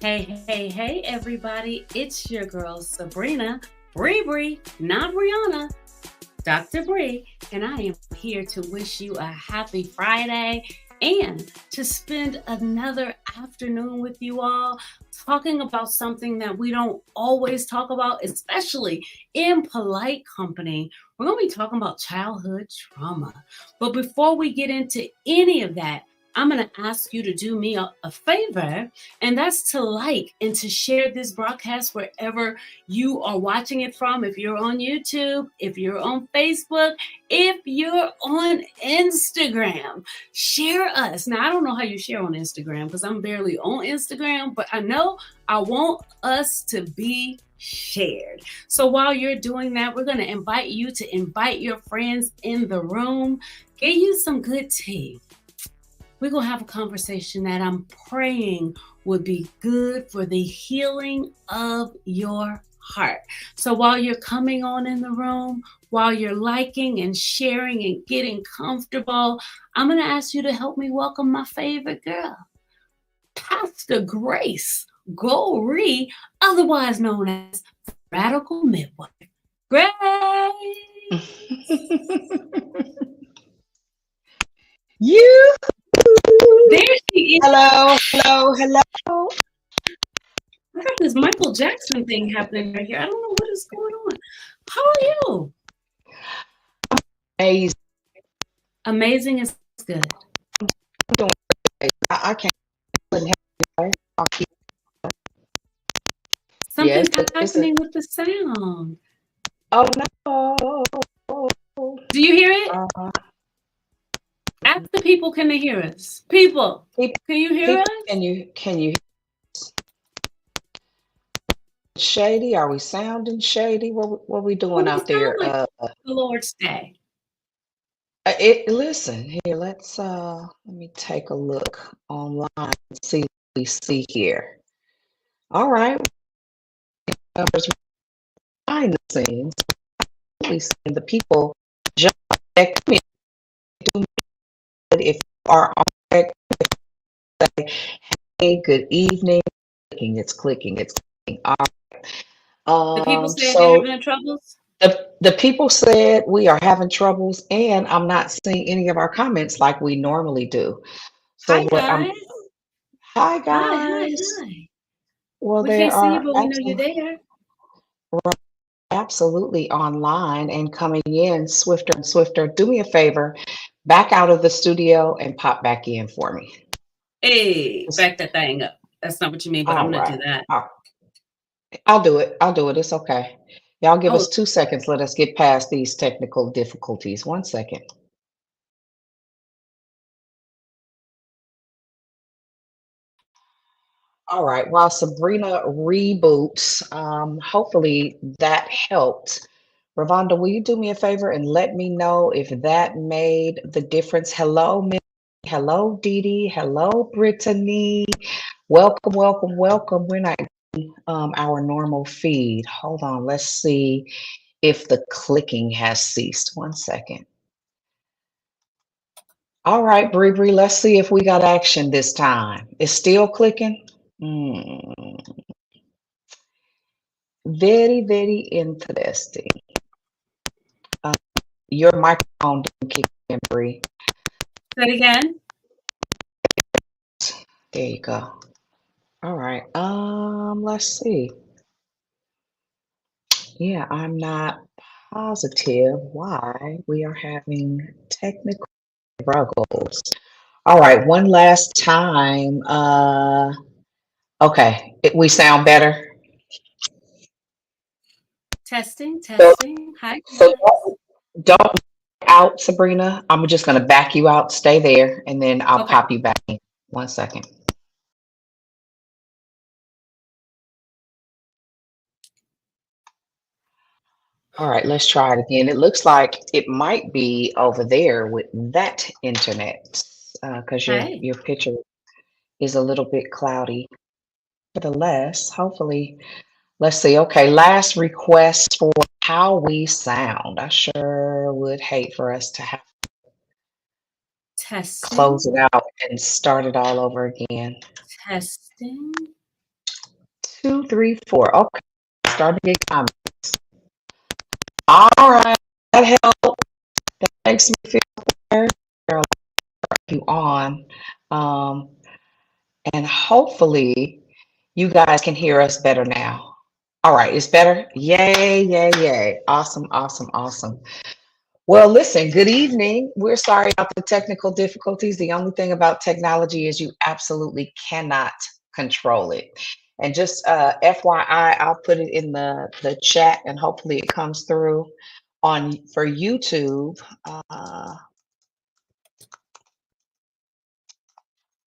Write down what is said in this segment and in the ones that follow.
Hey, everybody. It's your girl, Sabrina, Bree, not Brianna, Dr. Bree, and I am here to wish you a happy Friday and to spend another afternoon with you all talking about something that we don't always talk about, especially in polite company. We're going to be talking about childhood trauma. But before we get into any of that, I'm going to ask you to do me a favor, and that's to like and to share this broadcast wherever you are watching it from. If you're on YouTube, if you're on Facebook, if you're on Instagram, share us. Now, I don't know how you share on Instagram because I'm barely on Instagram, but I know I want us to be shared. So while you're doing that, we're going to invite you to invite your friends in the room, get you some good tea. We're going to have a conversation that I'm praying would be good for the healing of your heart. So while you're coming on in the room, while you're liking and sharing and getting comfortable, I'm going to ask you to help me welcome my favorite girl, Pastor Grace Goree, otherwise known as Radical Midwife. Grace! You. There she is. Hello. I got this Michael Jackson thing happening right here. I don't know what is going on. How are you? Amazing. Amazing is good. I'm doing great. I can't I'll keep. Yes, Something's happening with the sound. oh no. Do you hear it? Uh, Ask the people, can they hear us? People, people, can you hear people, us? can you shady? Are we sounding shady? What we Well, doing we out sound there? like the Lord's Day. Listen here. Let me take a look online and see what we see here. All right. Numbers behind the scenes. We see the people jump back to me. If you are on deck, say, hey, good evening. It's clicking. All right. The people said they're So having troubles. the people said we are having troubles, and I'm not seeing any of our comments like we normally do. So Hi, what I'm guys. hi Hi, guys. hi. Well, We there can't see you, are but we know you're there. absolutely online and coming in swifter and swifter. Do me a favor, back out of the studio and pop back in for me. Hey, back that thing up. That's not what you mean, but All I'm going to right. do that. I'll do it. I'll do it. It's okay. Y'all give us Oh, 2 seconds. Let us get past these technical difficulties. 1 second. All right. While Sabrina reboots, hopefully that helped. Ravonda, will you do me a favor and let me know if that made the difference? Hello, Minnie. Hello, Dee Dee. Hello, Brittany. Welcome. We're not our normal feed. Hold on. Let's see if the clicking has ceased. 1 second. All right, Bree, let's see if we got action this time. It's still clicking? Hmm. Very interesting. Uh, your microphone didn't kick in, Bree. say it again. There you go. All right. Let's see. Yeah, I'm not positive why we are having technical struggles. All right, one last time. Okay, we sound better. Testing, So, testing. Hi, so guys. don't out, Sabrina. I'm just going to back you out. Stay there, and then I'll Okay. pop you back in. 1 second. All right, let's try it again. It looks like it might be over there with that internet because Hi. your picture is a little bit cloudy. Nevertheless, hopefully, let's see. Okay, last request for how we sound. I sure would hate for us to have to Testing, close it out and start it all over again. testing. 2, 3, 4. Okay, starting to get comments. All right, that helps. That makes me feel better. I'll keep you on. Um, and hopefully you guys can hear us better now. All right, it's better. Yay, yay, yay. Awesome, awesome, awesome. Well, listen, good evening. We're sorry about the technical difficulties. The only thing about technology is you absolutely cannot control it. And just FYI, I'll put it in the chat and hopefully it comes through on for YouTube.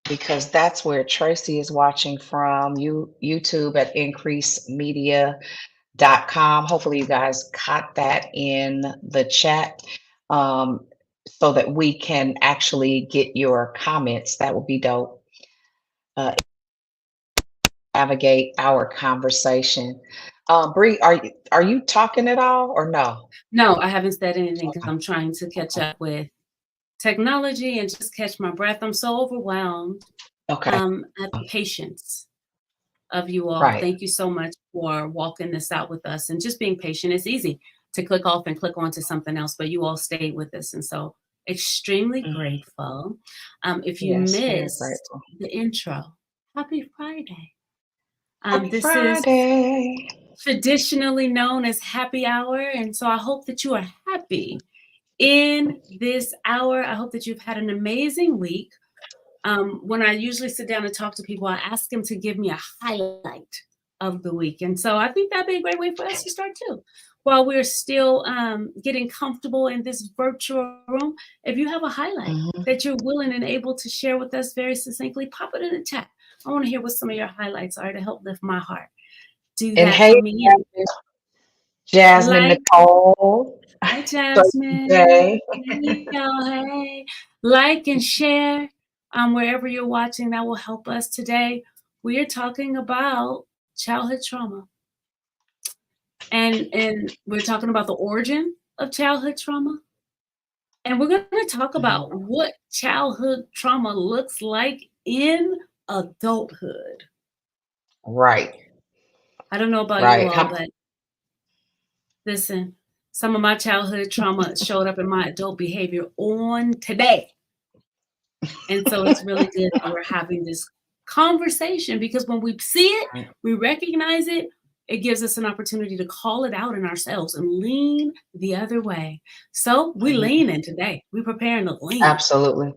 Because that's where Tracy is watching from YouTube at increasemedia.com. Hopefully you guys caught that in the chat, so that we can actually get your comments. That would be dope. Navigate our conversation. Bree, are you talking at all or no? No, I haven't said anything because Okay. I'm trying to catch Okay. up with technology and just catch my breath. I'm so overwhelmed Okay. at the patience of you all. Right. Thank you so much for walking this out with us and just being patient. It's easy to click off and click on to something else, but you all stayed with us. And so extremely Mm, grateful. If you yes, very missed grateful. the intro, happy Friday. Happy This is Friday. traditionally known as happy hour. And so I hope that you are happy in this hour. I hope that you've had an amazing week. When I usually sit down and talk to people, I ask them to give me a highlight of the week. And so I think that'd be a great way for us to start too. While we're still getting comfortable in this virtual room, if you have a highlight Mhm. that you're willing and able to share with us very succinctly, pop it in the chat. I want to hear what some of your highlights are to help lift my heart. Do And that hey, for me. And Jasmine like, Nicole, hi, Tracy Jasmine. J. Hey, y'all. Hey. Like and share wherever you're watching. That will help us today. We are talking about childhood trauma. And we're talking about the origin of childhood trauma. And we're going to talk Mhm. about what childhood trauma looks like in adulthood. Right, I don't know about you right. all, but listen, some of my childhood trauma showed up in my adult behavior on today. And so it's really good that we're having this conversation because when we see it, we recognize it, it gives us an opportunity to call it out in ourselves and lean the other way. So we Mhm. lean in today. We're preparing to lean. Absolutely.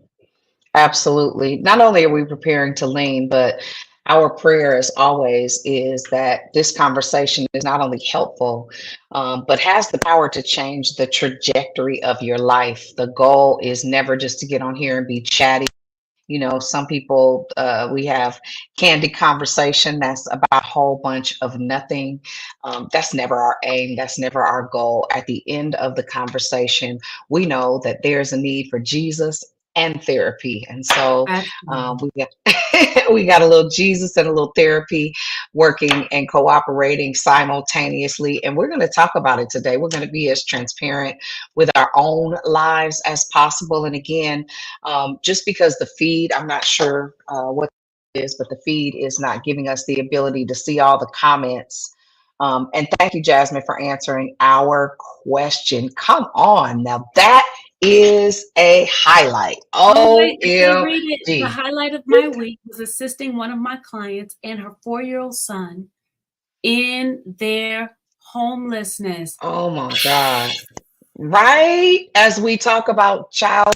Absolutely. Not only are we preparing to lean, but our prayer, as always, is that this conversation is not only helpful, but has the power to change the trajectory of your life. The goal is never just to get on here and be chatty. You know, some people, we have candid conversation that's about a whole bunch of nothing. That's never our aim. That's never our goal. At the end of the conversation, we know that there's a need for Jesus and therapy. And so Absolutely. we got we got a little Jesus and a little therapy working and cooperating simultaneously. And we're going to talk about it today. We're going to be as transparent with our own lives as possible. And again, just because the feed, I'm not sure what it is, but the feed is not giving us the ability to see all the comments. And thank you, Jasmine, for answering our question. Come on. Now, that is a highlight. Oh, wait, before I read it, the OMG. highlight of my week was assisting one of my clients and her 4-year-old son in their homelessness. Oh my God. Right? As we talk about child,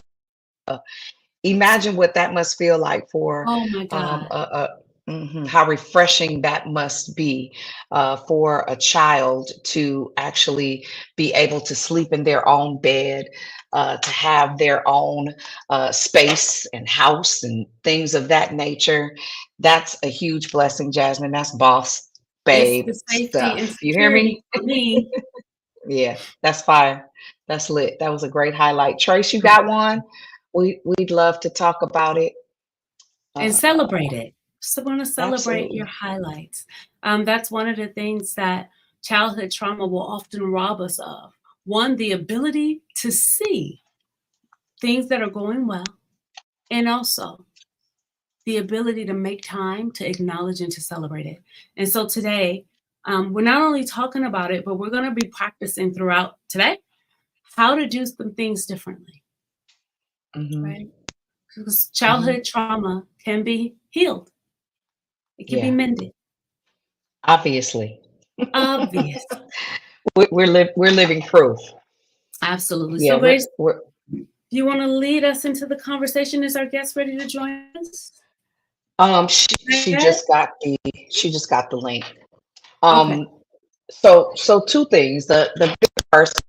imagine what that must feel like for Oh my um, God. a, a, how refreshing that must be for a child to actually be able to sleep in their own bed, to have their own space and house and things of that nature. That's a huge blessing, Jasmine. That's boss It's babe the safety and stuff. You hear me? security for me. Yeah, that's fire. That's lit. That was a great highlight. Trace, you got one? We'd love to talk about it. And Uh, celebrate it. So want to celebrate your absolutely. highlights. That's one of the things that childhood trauma will often rob us of. One, the ability to see things that are going well, and also the ability to make time to acknowledge and to celebrate it. And so today, we're not only talking about it, but we're going to be practicing throughout today how to do some things differently, Hmm. right? Because Hmm. childhood trauma can be healed, it can be Yeah, mended. obviously. Obvious. We're living proof. Absolutely. Yeah, So, Grace, we're do you want to lead us into the conversation? Is our guest ready to join us? she Yes? she just got the link. Okay. Um, so two things. The big first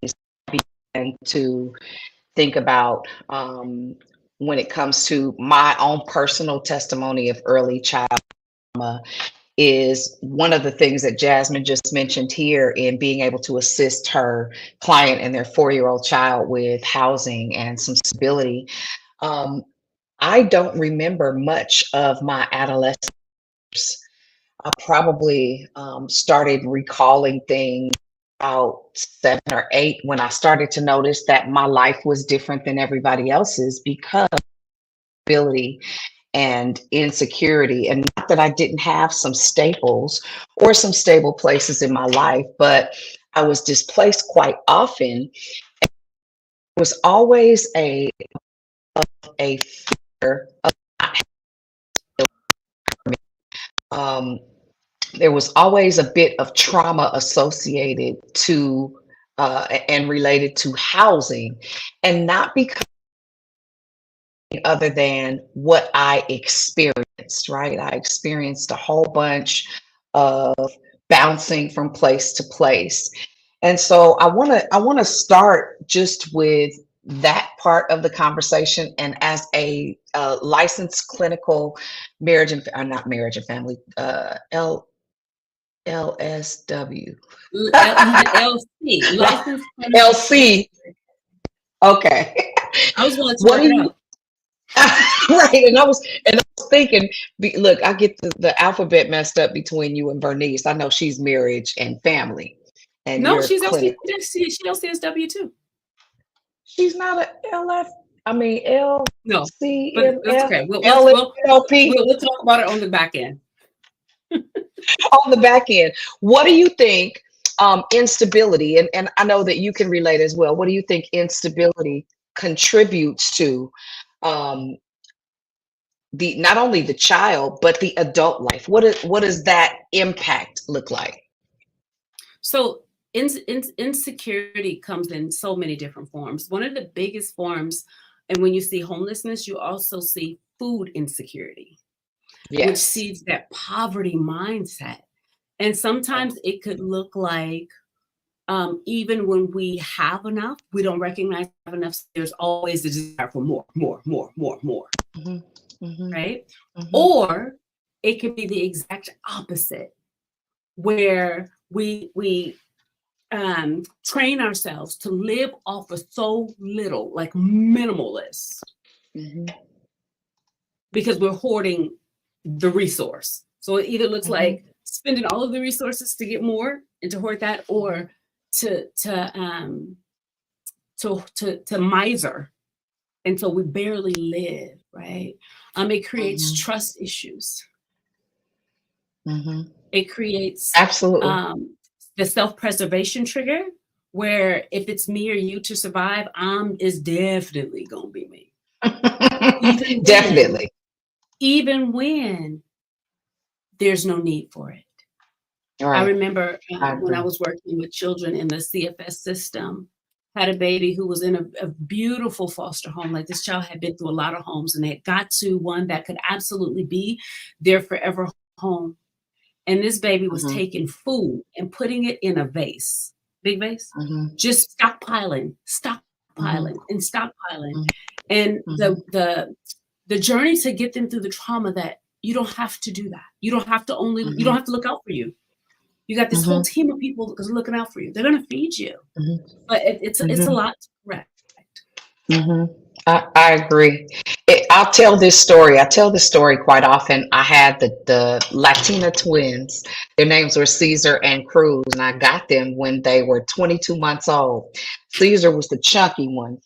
is begin to think about when it comes to my own personal testimony of early child trauma is one of the things that Jasmine just mentioned here in being able to assist her client and their 4-year-old child with housing and some stability. Um, I don't remember much of my adolescence. I probably started recalling things about 7 or 8 when I started to notice that my life was different than everybody else's because of ability and insecurity. And not that I didn't have some staples or some stable places in my life, but I was displaced quite often. It was always a fear of um, there was always a bit of trauma associated to and related to housing, and not because other than what I experienced, right? I experienced a whole bunch of bouncing from place to place. And so I want to start just with that part of the conversation. And as a licensed clinical marriage and not marriage and family LSW. LC, licensed clinical social. LC. Okay. I was going to What type do it you out. right? And I was thinking, look, I get the alphabet messed up between you and Bernice. I know she's marriage and family, and No, you're she's LC. clinical. She LCSW too. She's not a LF. I mean No, but that's LCMF, okay. LLP We'll talk about it on the back end. on the back end. What do you think instability, and I know that you can relate as well. What do you think instability contributes to um, the not only the child but the adult life? What does that impact look like? So insecurity comes in so many different forms. One of the biggest forms, and when you see homelessness, you also see food insecurity, which Yes. seeds that poverty mindset. And Yeah. sometimes it could look like even when we have enough, we don't recognize we have enough. There's always the desire for more, more, more, more, more, Hmm. Hmm. right? Hmm. Or it could be the exact opposite, where we train ourselves to live off of so little, like minimalist, Hmm. because we're hoarding the resource. So it either looks Hmm. like spending all of the resources to get more and to hoard that, Hmm. or to to um to miser until we barely live, right? It creates Hmm. trust issues. Hmm. It creates Absolutely. the self-preservation trigger, where if it's me or you to survive, is definitely gonna be me. Even when, Definitely. even when there's no need for it. I Right. remember I when I agree. was working with children in the CFS system, had a baby who was in a beautiful foster home. Like, this child had been through a lot of homes, and it got to one that could absolutely be their forever home. And this baby was Hmm. taking food and putting it in a vase, big vase, Hmm. just stockpiling, Hmm. stockpiling, and stockpiling. And Hmm. the journey to get them through the trauma, that you don't have to do that. You don't Hmm. have to look out for you. You got this whole Hmm. team of people that's looking out for you. They're gonna feed you, but it's a Hmm. lot to correct. Hmm. I agree. I'll tell this story. I tell this story quite often. I had the Latina twins. Their names were Caesar and Cruz, and I got them when they were 22 months old. Caesar was the chunky one.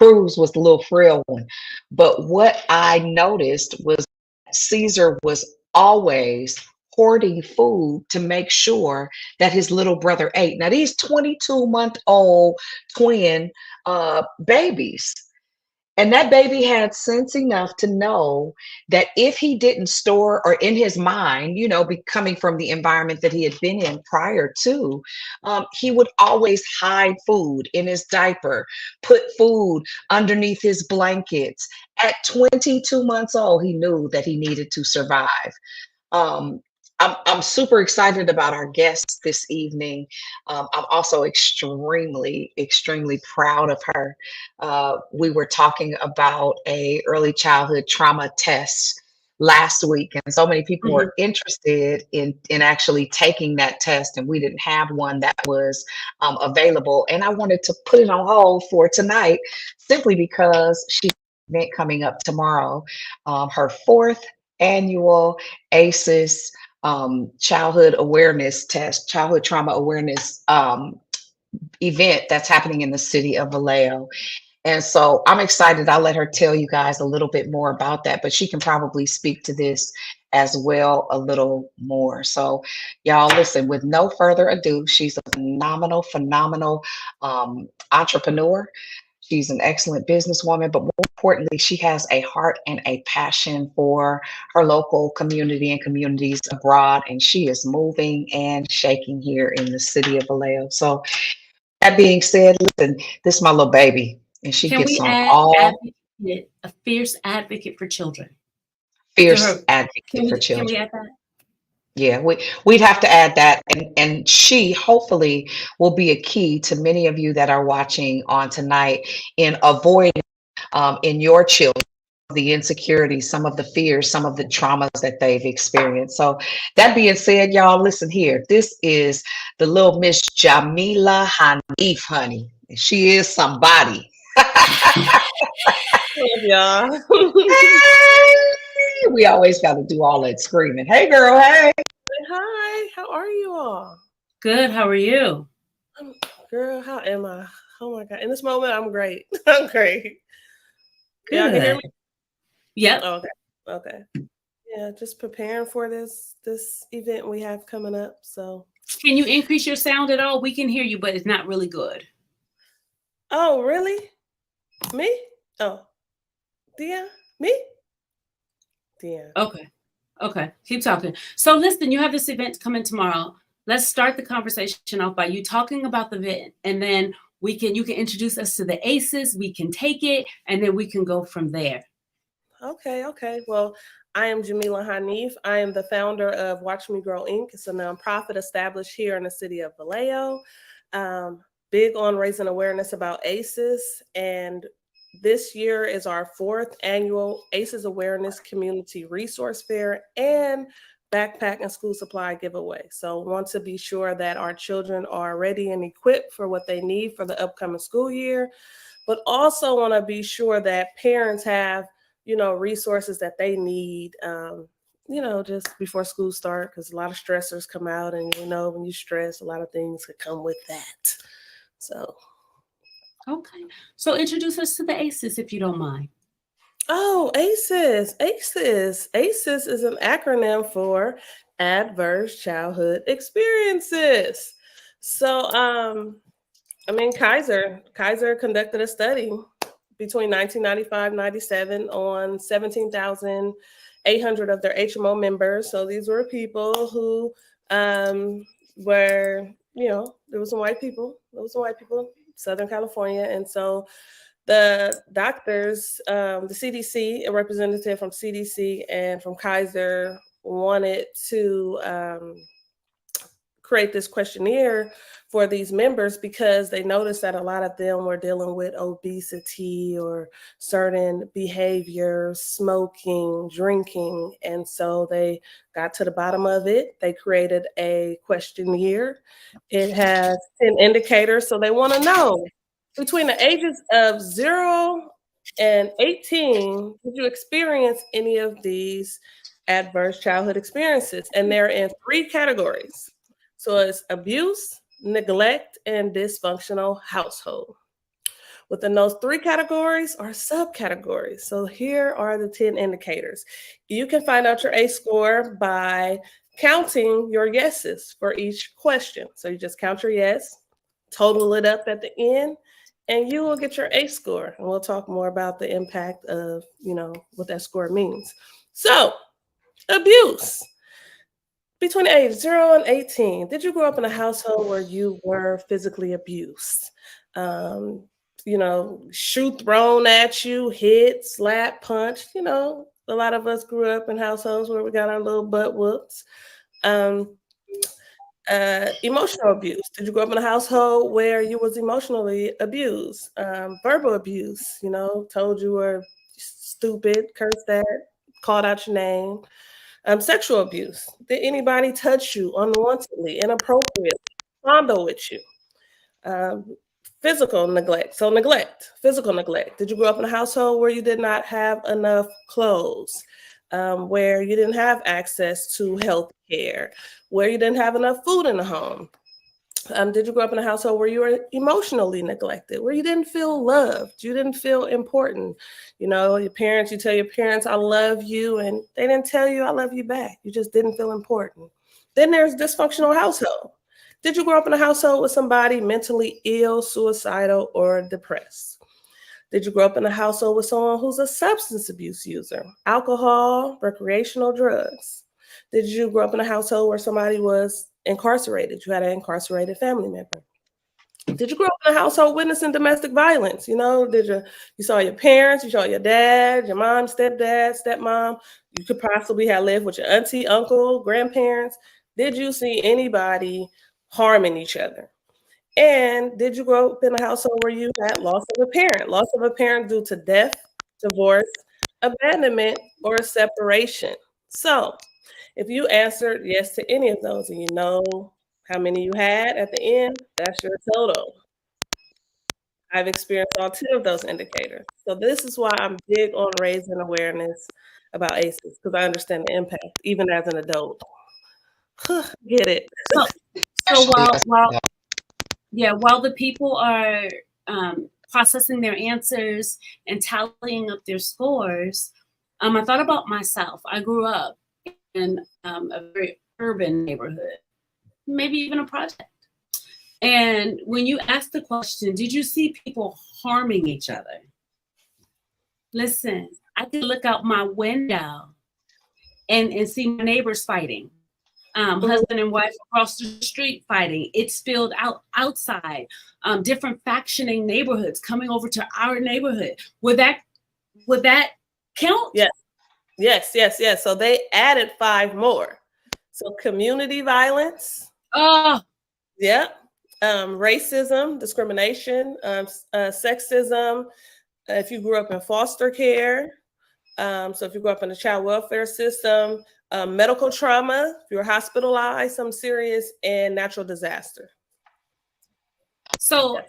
Cruz was the little frail one. But what I noticed was Caesar was always hoarding food to make sure that his little brother ate. Now, these 22-month-old twin babies, and that baby had sense enough to know that if he didn't store, or in his mind, coming from the environment that he had been in prior to, he would always hide food in his diaper, put food underneath his blankets. At 22 months old, he knew that he needed to survive. Um, I'm super excited about our guests this evening. I'm also extremely, extremely proud of her. We were talking about a early childhood trauma test last week, and so many people Mhm. were interested in actually taking that test, and we didn't have one that was available. And I wanted to put it on hold for tonight, simply because she's an event coming up tomorrow, her fourth annual ACEs childhood awareness test, childhood trauma awareness event that's happening in the city of Vallejo. And so I'm excited. I'll let her tell you guys a little bit more about that, but she can probably speak to this as well a little more. So, y'all, listen, with no further ado, she's a phenomenal, phenomenal entrepreneur. She's an excellent businesswoman, but more importantly, she has a heart and a passion for her local community and communities abroad. And she is moving and shaking here in the city of Vallejo. So, that being said, listen, this is my little baby, and she Can gets we on add all advocate, a fierce advocate for children to her? fierce advocate for Can we children. add that? Yeah, we'd have to add that, and she hopefully will be a key to many of you that are watching on tonight in avoiding in your children the insecurities, some of the fears, some of the traumas that they've experienced. So that being said, y'all, listen here. This is the little Miss Jameelah Hanif, honey. She is somebody. Love y'all. Hey, we always got to do all that screaming. Hey, girl. Hey. Hi, how are you all? Good. How are you? Girl, how am I? Oh my God. In this moment, I'm great. I'm great. Y'all can hear me? Good. Yep. Okay. Okay. Yeah, just preparing for this event we have coming up. So Can you increase your sound at all? We can hear you, but it's not really good. oh really? Me? Oh. Dionne? Me? Dionne. Okay. Okay. Keep talking. So listen, you have this event coming tomorrow. Let's start the conversation off by you talking about the event, and then you can introduce us to the ACEs. We can take it, and then we can go from there. Okay. Well, I am Jameelah Hanif. I am the founder of Watch Me Grow Inc. It's a nonprofit established here in the city of Vallejo. Big on raising awareness about ACEs. And this year is our fourth annual ACEs Awareness Community Resource Fair and backpack and school supply giveaway. So want to be sure that our children are ready and equipped for what they need for the upcoming school year, but also want to be sure that parents have resources that they need, just before school start, because a lot of stressors come out, and when you stress, a lot of things could come with that. So, Okay. So introduce us to the ACEs if you don't mind. oh, ACEs. ACEs is an acronym for Adverse Childhood Experiences. So, Kaiser conducted a study between 1995-97 on 17,800 of their HMO members. So these were people who were, there was some white people, Southern California. And so the doctors, the CDC, a representative from CDC and from Kaiser wanted to create this questionnaire for these members, because they noticed that a lot of them were dealing with obesity or certain behaviors, smoking, drinking. And so they got to the bottom of it. They created a questionnaire. It has 10 indicators. So they want to know, between the ages of 0 and 18, did you experience any of these adverse childhood experiences? And they're in 3 categories. So it's abuse, neglect, and dysfunctional household. Within those three categories are subcategories. So here are the 10 indicators. You can find out your ACE score by counting your yeses for each question. So you just count your yes, total it up at the end, and you will get your ACE score. And we'll talk more about the impact of, what that score means. So, abuse. Between age 0 and 18, did you grow up in a household where you were physically abused? Shoe thrown at you, hit, slap, punch. A lot of us grew up in households where we got our little butt whoops. Emotional abuse. Did you grow up in a household where you was emotionally abused? Verbal abuse, told you were stupid, cursed at, called out your name. Sexual abuse. Did anybody touch you unwantedly, inappropriately, fondle with you? Physical neglect. So physical neglect. Did you grow up in a household where you did not have enough clothes? Where you didn't have access to health care? Where you didn't have enough food in the home? Did you grow up in a household where you were emotionally neglected, where you didn't feel loved, you didn't feel important? You tell your parents, I love you, and they didn't tell you I love you back. You just didn't feel important. Then there's dysfunctional household. Did you grow up in a household with somebody mentally ill, suicidal, or depressed? Did you grow up in a household with someone who's a substance abuse user, alcohol, recreational drugs? Did you grow up in a household where somebody was incarcerated? You had an incarcerated family member. Did you grow up in a household witnessing domestic violence? You saw your parents, you saw your dad, your mom, stepdad, stepmom. You could possibly have lived with your auntie, uncle, grandparents. Did you see anybody harming each other? And did you grow up in a household where you had loss of a parent due to death, divorce, abandonment, or separation? So if you answered yes to any of those and you know how many you had at the end, that's your total. I've experienced all 2 of those indicators. So this is why I'm big on raising awareness about ACEs, because I understand the impact, even as an adult. Get it. So while the people are processing their answers and tallying up their scores, I thought about myself. I grew up in a very urban neighborhood, maybe even a project. And when you ask the question, did you see people harming each other? Listen, I could look out my window and see my neighbors fighting. Husband and wife across the street fighting. It spilled outside. Different factioning neighborhoods coming over to our neighborhood. Would that count? Yes. So they added 5 more. So community violence. Oh, yeah. Racism, discrimination, sexism. If you grew up in foster care, so if you grew up in the child welfare system, medical trauma, if you were hospitalized, some serious, and natural disaster. So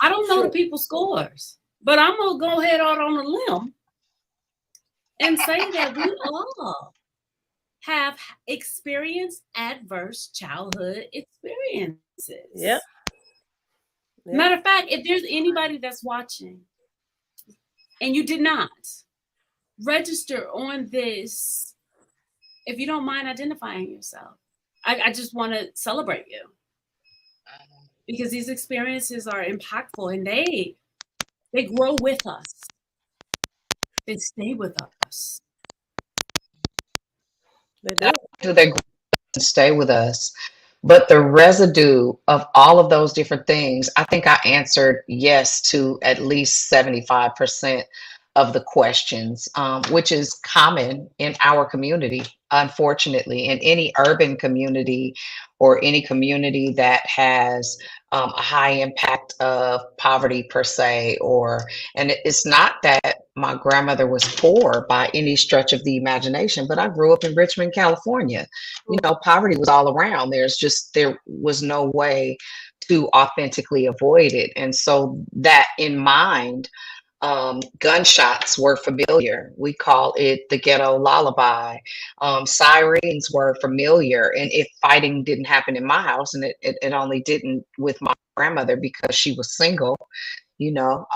I don't know the people's scores, but I'm gonna go ahead out on a limb and say that we all have experienced adverse childhood experiences. Yep. Matter of fact, if there's anybody that's watching and you did not register on this, if you don't mind identifying yourself, I just want to celebrate you, because these experiences are impactful and they grow with us. They stay with us. They do. They grow and stay with us. But the residue of all of those different things, I think I answered yes to at least 75% of the questions, which is common in our community, unfortunately, in any urban community or any community that has a high impact of poverty per se, and it's not that my grandmother was poor by any stretch of the imagination, but I grew up in Richmond, California. Poverty was all around. There was no way to authentically avoid it. And so that in mind, gunshots were familiar. We call it the ghetto lullaby. Sirens were familiar. And if fighting didn't happen in my house, and it only didn't with my grandmother because she was single, you know.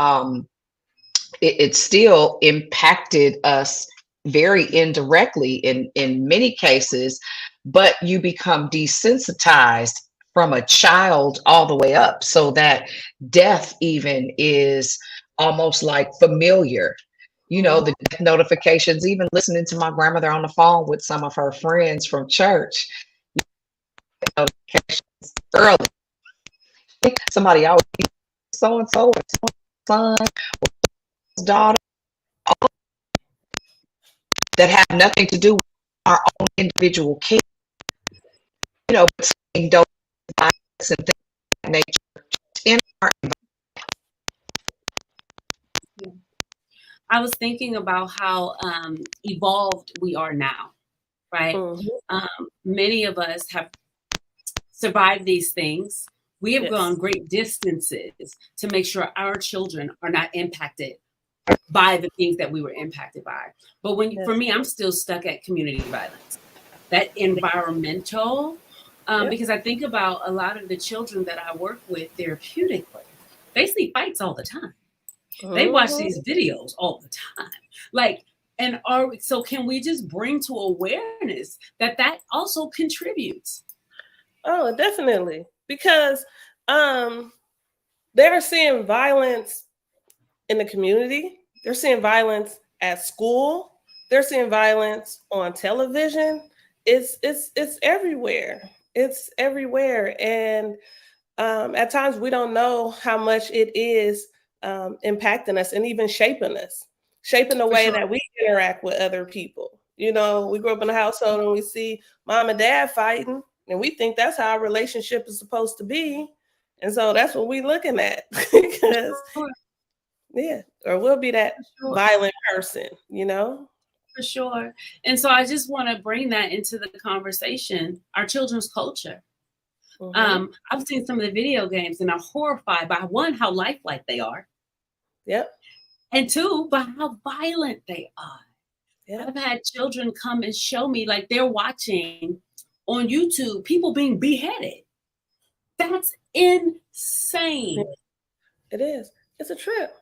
It still impacted us very indirectly in many cases, but you become desensitized from a child all the way up, so that death even is almost like familiar. You know, the death notifications, even listening to my grandmother on the phone with some of her friends from church, notifications early. Somebody always, so and so, son, daughter, that have nothing to do with our own individual kids, you know, but saying those violence and things of that nature in our I was thinking about how evolved we are now, right? Many of us have survived these things. We have gone great distances to make sure our children are not impacted by the things that we were impacted by. But for me, I'm still stuck at community violence, that environmental, because I think about a lot of the children that I work with therapeutically. They see fights all the time. They watch these videos all the time. Like, so can we just bring to awareness that that also contributes? Oh, definitely. Because they're seeing violence in the community. They're seeing violence at school. They're seeing violence on television. It's everywhere. It's everywhere. And at times we don't know how much it is impacting us and even shaping the way that we interact with other people. You know, we grew up in a household and we see mom and dad fighting, and we think that's how our relationship is supposed to be. And so that's what we're looking at. Because, or we'll be that violent person, you know? For sure. And so I just want to bring that into the conversation, our children's culture. I've seen some of the video games and I'm horrified by, one, how lifelike they are. Yep. And two, by how violent they are. Yep. I've had children come and show me, like, they're watching on YouTube people being beheaded. That's insane. It is. It's a trip.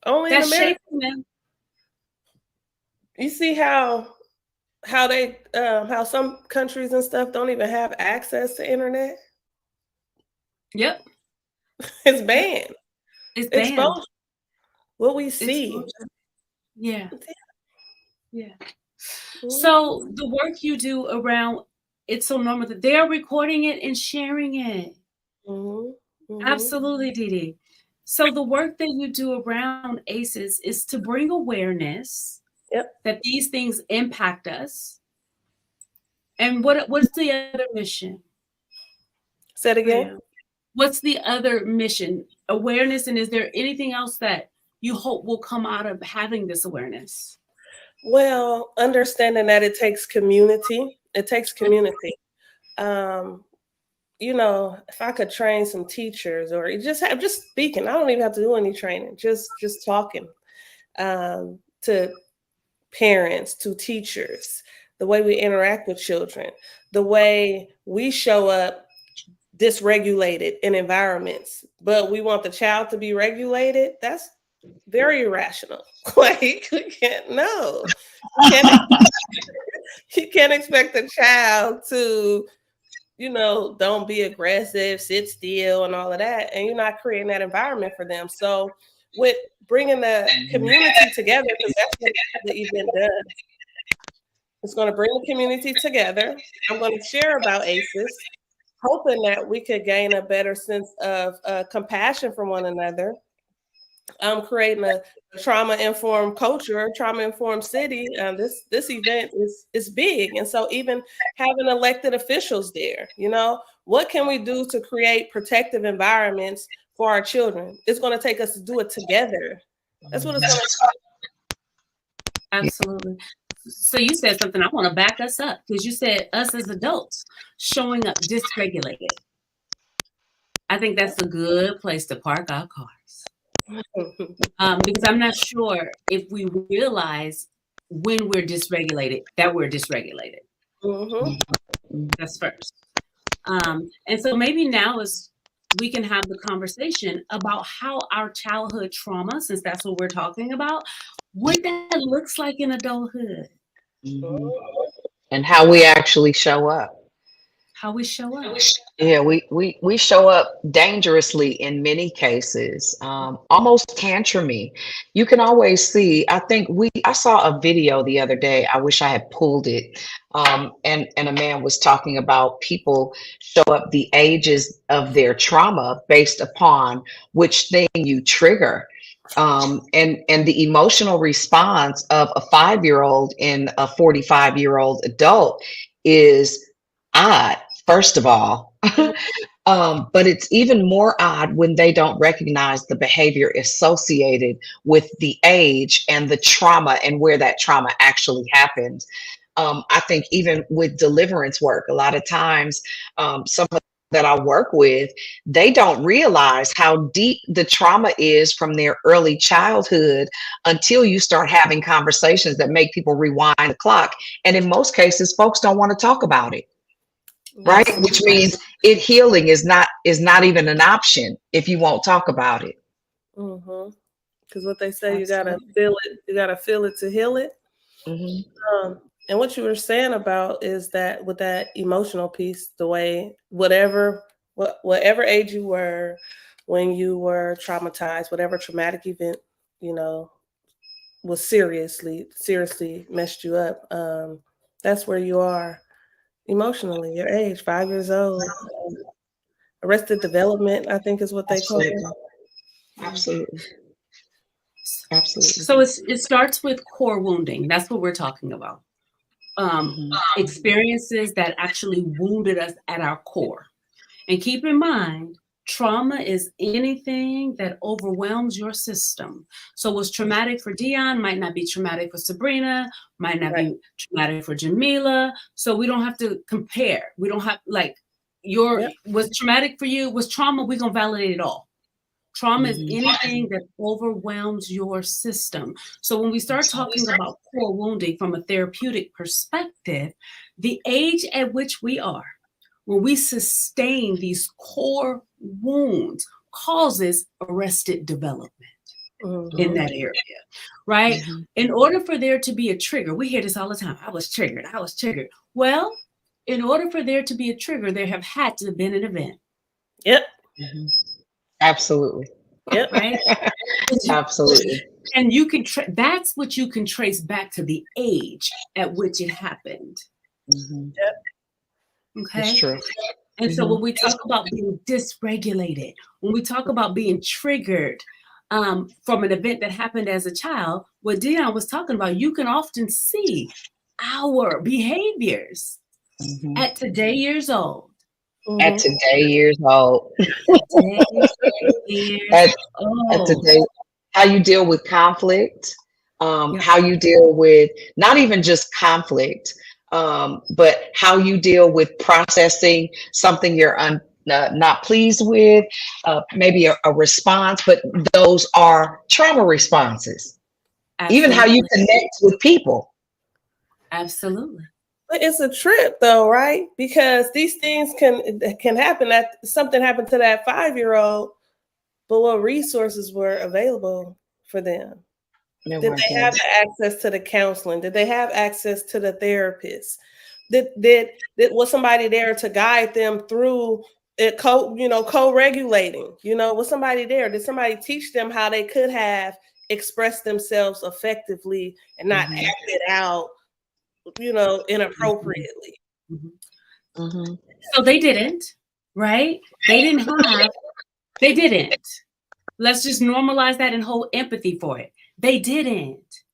Only in America. You see how they how some countries and stuff don't even have access to internet. Yep. It's banned. It's banned. Exposure. What we see. Yeah. So the work you do around It's So Normal that they're recording it and sharing it. Absolutely, Dee. So the work that you do around ACEs is to bring awareness that these things impact us. And what's the other mission? Say it again. What's the other mission? Awareness, and is there anything else that you hope will come out of having this awareness? Well, understanding that it takes community. It takes community. You know, if I could train some teachers or just speaking, I don't even have to do any training, just talking to parents, to teachers, the way we interact with children, the way we show up dysregulated in environments, but we want the child to be regulated. That's very irrational. Like, you can't expect a child to, you know, don't be aggressive, sit still and all of that. And you're not creating that environment for them. So with bringing the community together, because that's what the event does. It's going to bring the community together. I'm going to share about ACEs, hoping that we could gain a better sense of compassion for one another. I'm creating a trauma-informed culture, trauma-informed city. This event is big. And so even having elected officials there, you know, what can we do to create protective environments for our children? It's going to take us to do it together. That's what it's going to take. Absolutely. So you said something, I want to back us up, because you said us as adults showing up dysregulated. I think that's a good place to park our cars. Because I'm not sure if we realize when we're dysregulated that we're dysregulated. That's first. And so maybe now is we can have the conversation about how our childhood trauma, since that's what we're talking about, what that looks like in adulthood. Mhm. And how we actually show up. How we show up. Yeah, we show up dangerously in many cases, almost tantrumy. You can always see. I saw a video the other day. I wish I had pulled it. And a man was talking about people show up the ages of their trauma based upon which thing you trigger. And the emotional response of a 5-year-old and a 45-year-old adult is odd, first of all. But it's even more odd when they don't recognize the behavior associated with the age and the trauma and where that trauma actually happened. I think even with deliverance work, a lot of times, some that I work with, they don't realize how deep the trauma is from their early childhood until you start having conversations that make people rewind the clock. And in most cases, folks don't want to talk about it. Right, which means healing is not even an option if you won't talk about it. Because what they say, you gotta feel it. You gotta feel it to heal it. And what you were saying about is that with that emotional piece, the way whatever age you were when you were traumatized, whatever traumatic event was seriously messed you up. That's where you are. Emotionally, your age, 5 years old. Arrested development, I think is what they call it. Absolutely. So it starts with core wounding. That's what we're talking about. Experiences that actually wounded us at our core. And keep in mind, trauma is anything that overwhelms your system. So what's traumatic for Dionne might not be traumatic for Sabrina, might not be traumatic for Jameelah. So we don't have to compare. We don't have what's traumatic for you, what's trauma, we're going to validate it all. Trauma is anything that overwhelms your system. So when we start talking about core wounding from a therapeutic perspective, the age at which we are, when we sustain these core wounds, causes arrested development in that area, right? In order for there to be a trigger, we hear this all the time, I was triggered. Well, in order for there to be a trigger, there have had to have been an event. Yep. Absolutely. Yep. Right? Absolutely. And you can that's what you can trace back to the age at which it happened. Yep. Okay. That's true. And so when we talk about being dysregulated, when we talk about being triggered from an event that happened as a child, what Dionne was talking about, you can often see our behaviors at today years old. At today years old. At today, how you deal with conflict, how you deal with not even just conflict, but how you deal with processing something you're not pleased with, maybe a response, but those are trauma responses. Absolutely. Even how you connect with people. Absolutely. But it's a trip though, right? Because these things can happen. That something happened to that 5-year-old, but what resources were available for them? Did they have the access to the counseling? Did they have access to the therapist? Was somebody there to guide them through it? Co-regulating. Was somebody there? Did somebody teach them how they could have expressed themselves effectively and not act it out, inappropriately? So they didn't, right? They didn't. Let's just normalize that and hold empathy for it. They didn't.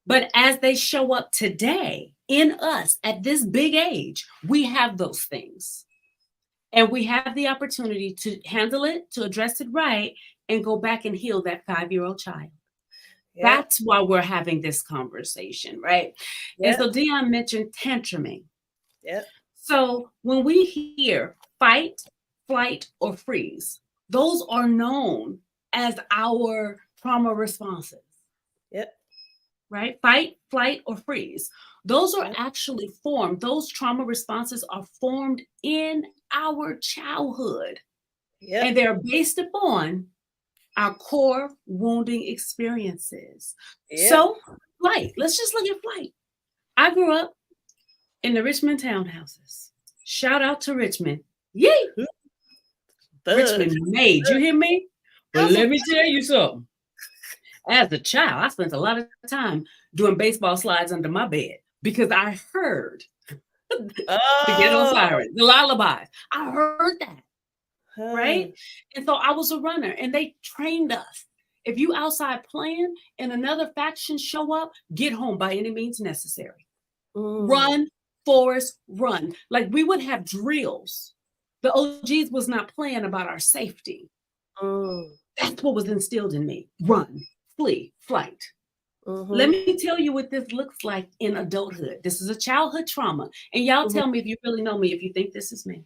But as they show up today in us at this big age, we have those things. And we have the opportunity to handle it, to address it right, and go back and heal that 5-year-old child. Yep. That's why we're having this conversation, right? Yep. And so Dionne mentioned tantruming. Yep. So when we hear fight, flight, or freeze, those are known as our trauma responses. Yep. Right? Fight, flight, or freeze. Those are actually formed. Those trauma responses are formed in our childhood. And they're based upon our core wounding experiences. So, flight. Let's just look at flight. I grew up in the Richmond townhouses. Shout out to Richmond. Yay! Richmond made. You hear me? But let me tell you something. As a child, I spent a lot of time doing baseball slides under my bed because I heard the ghetto siren, the lullabies. I heard that. Right? And so I was a runner and they trained us. If you outside playing and another faction show up, get home by any means necessary. Run, Forest, run. Like we would have drills. The OGs was not playing about our safety. That's what was instilled in me. Run, flee, flight. Let me tell you what this looks like in adulthood. This is a childhood trauma. And y'all tell me if you really know me, if you think this is me.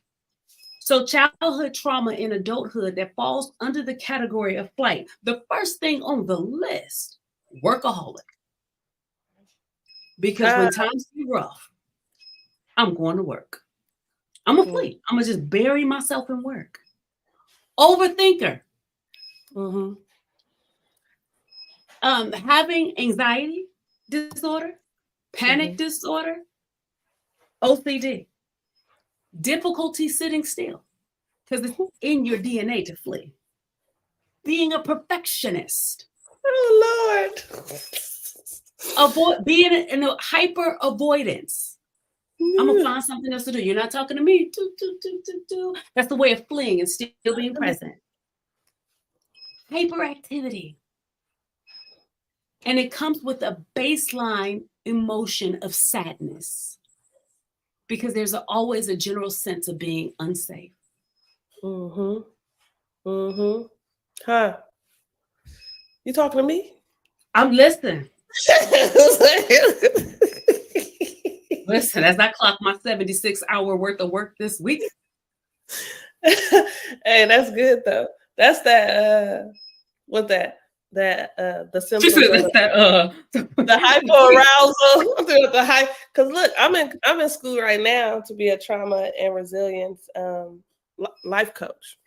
So childhood trauma in adulthood that falls under the category of flight. The first thing on the list, workaholic. Because when times get rough, I'm going to work. I'm going to flee. I'm going to just bury myself in work. Overthinker. Having anxiety disorder, panic disorder, OCD. Difficulty sitting still because it's in your DNA to flee. Being a perfectionist. Oh, Lord. Being in a hyper avoidance. I'm going to find something else to do. You're not talking to me. That's the way of fleeing and still being present. Hyperactivity. And it comes with a baseline emotion of sadness. Because there's always a general sense of being unsafe. Huh? You talking to me? I'm listening. Listen, as I clock my 76-hour worth of work this week. Hey, that's good though. That's that. What that? The symptoms the hyperarousal, the high. Because look, I'm in school right now to be a trauma and resilience life coach.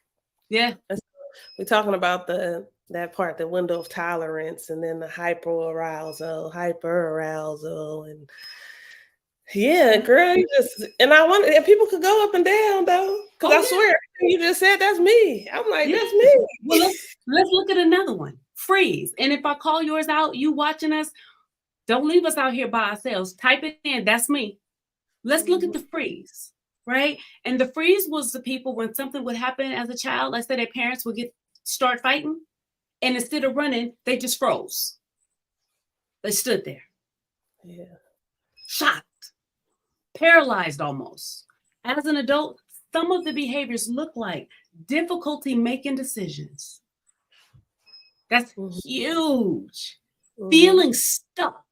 Yeah, and so we're talking about that part, the window of tolerance, and then the hyperarousal, and yeah, girl, I wonder if people could go up and down though, because I swear you just said that's me. I'm like, that's me. Well, let's look at another one. Freeze. And if I call yours out, you watching us, don't leave us out here by ourselves. Type it in. That's me. Let's look at the freeze, right? And the freeze was the people when something would happen as a child, let's say their parents would start fighting, and instead of running, they just froze. They stood there. Yeah. Shocked. Paralyzed almost. As an adult, some of the behaviors look like difficulty making decisions. That's huge. Feeling stuck.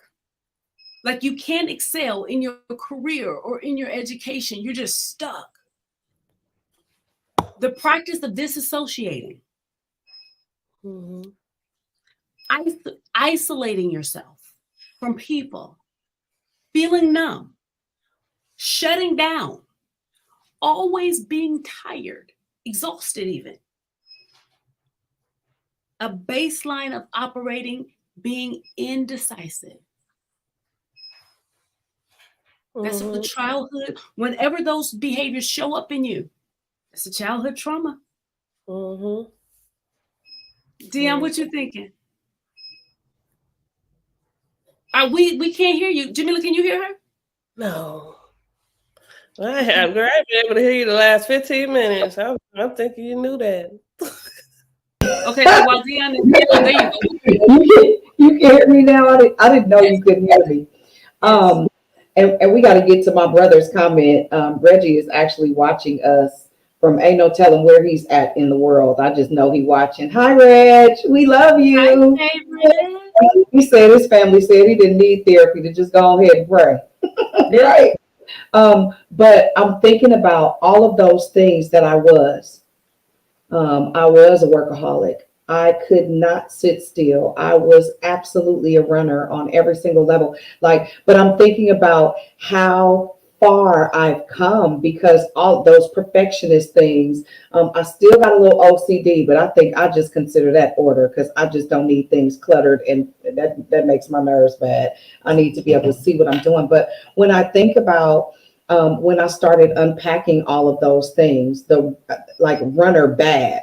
Like you can't excel in your career or in your education. You're just stuck. The practice of disassociating. Isolating yourself from people. Feeling numb. Shutting down. Always being tired. Exhausted even. A baseline of operating, being indecisive. That's the childhood. Whenever those behaviors show up in you, it's a childhood trauma. Dionne, what you thinking? We can't hear you. Jameelah, can you hear her? No. I have, girl. I've been able to hear you the last 15 minutes. I'm thinking you knew that. Okay, so while Dionne is there you go. You can hear me now. I didn't know you couldn't hear me. And we got to get to my brother's comment. Reggie is actually watching us from ain't no telling where he's at in the world. I just know he's watching. Hi, Reg. We love you. Hi, Reg. He said his family said he didn't need therapy to just go ahead and pray. Right. But I'm thinking about all of those things that I was. I was a workaholic. I could not sit still. I was absolutely a runner on every single level. But I'm thinking about how far I've come because all those perfectionist things. I still got a little OCD, but I think I just consider that order because I just don't need things cluttered, and that makes my nerves bad. I need to be able to see what I'm doing. But when I think about when I started unpacking all of those things, the like runner bad,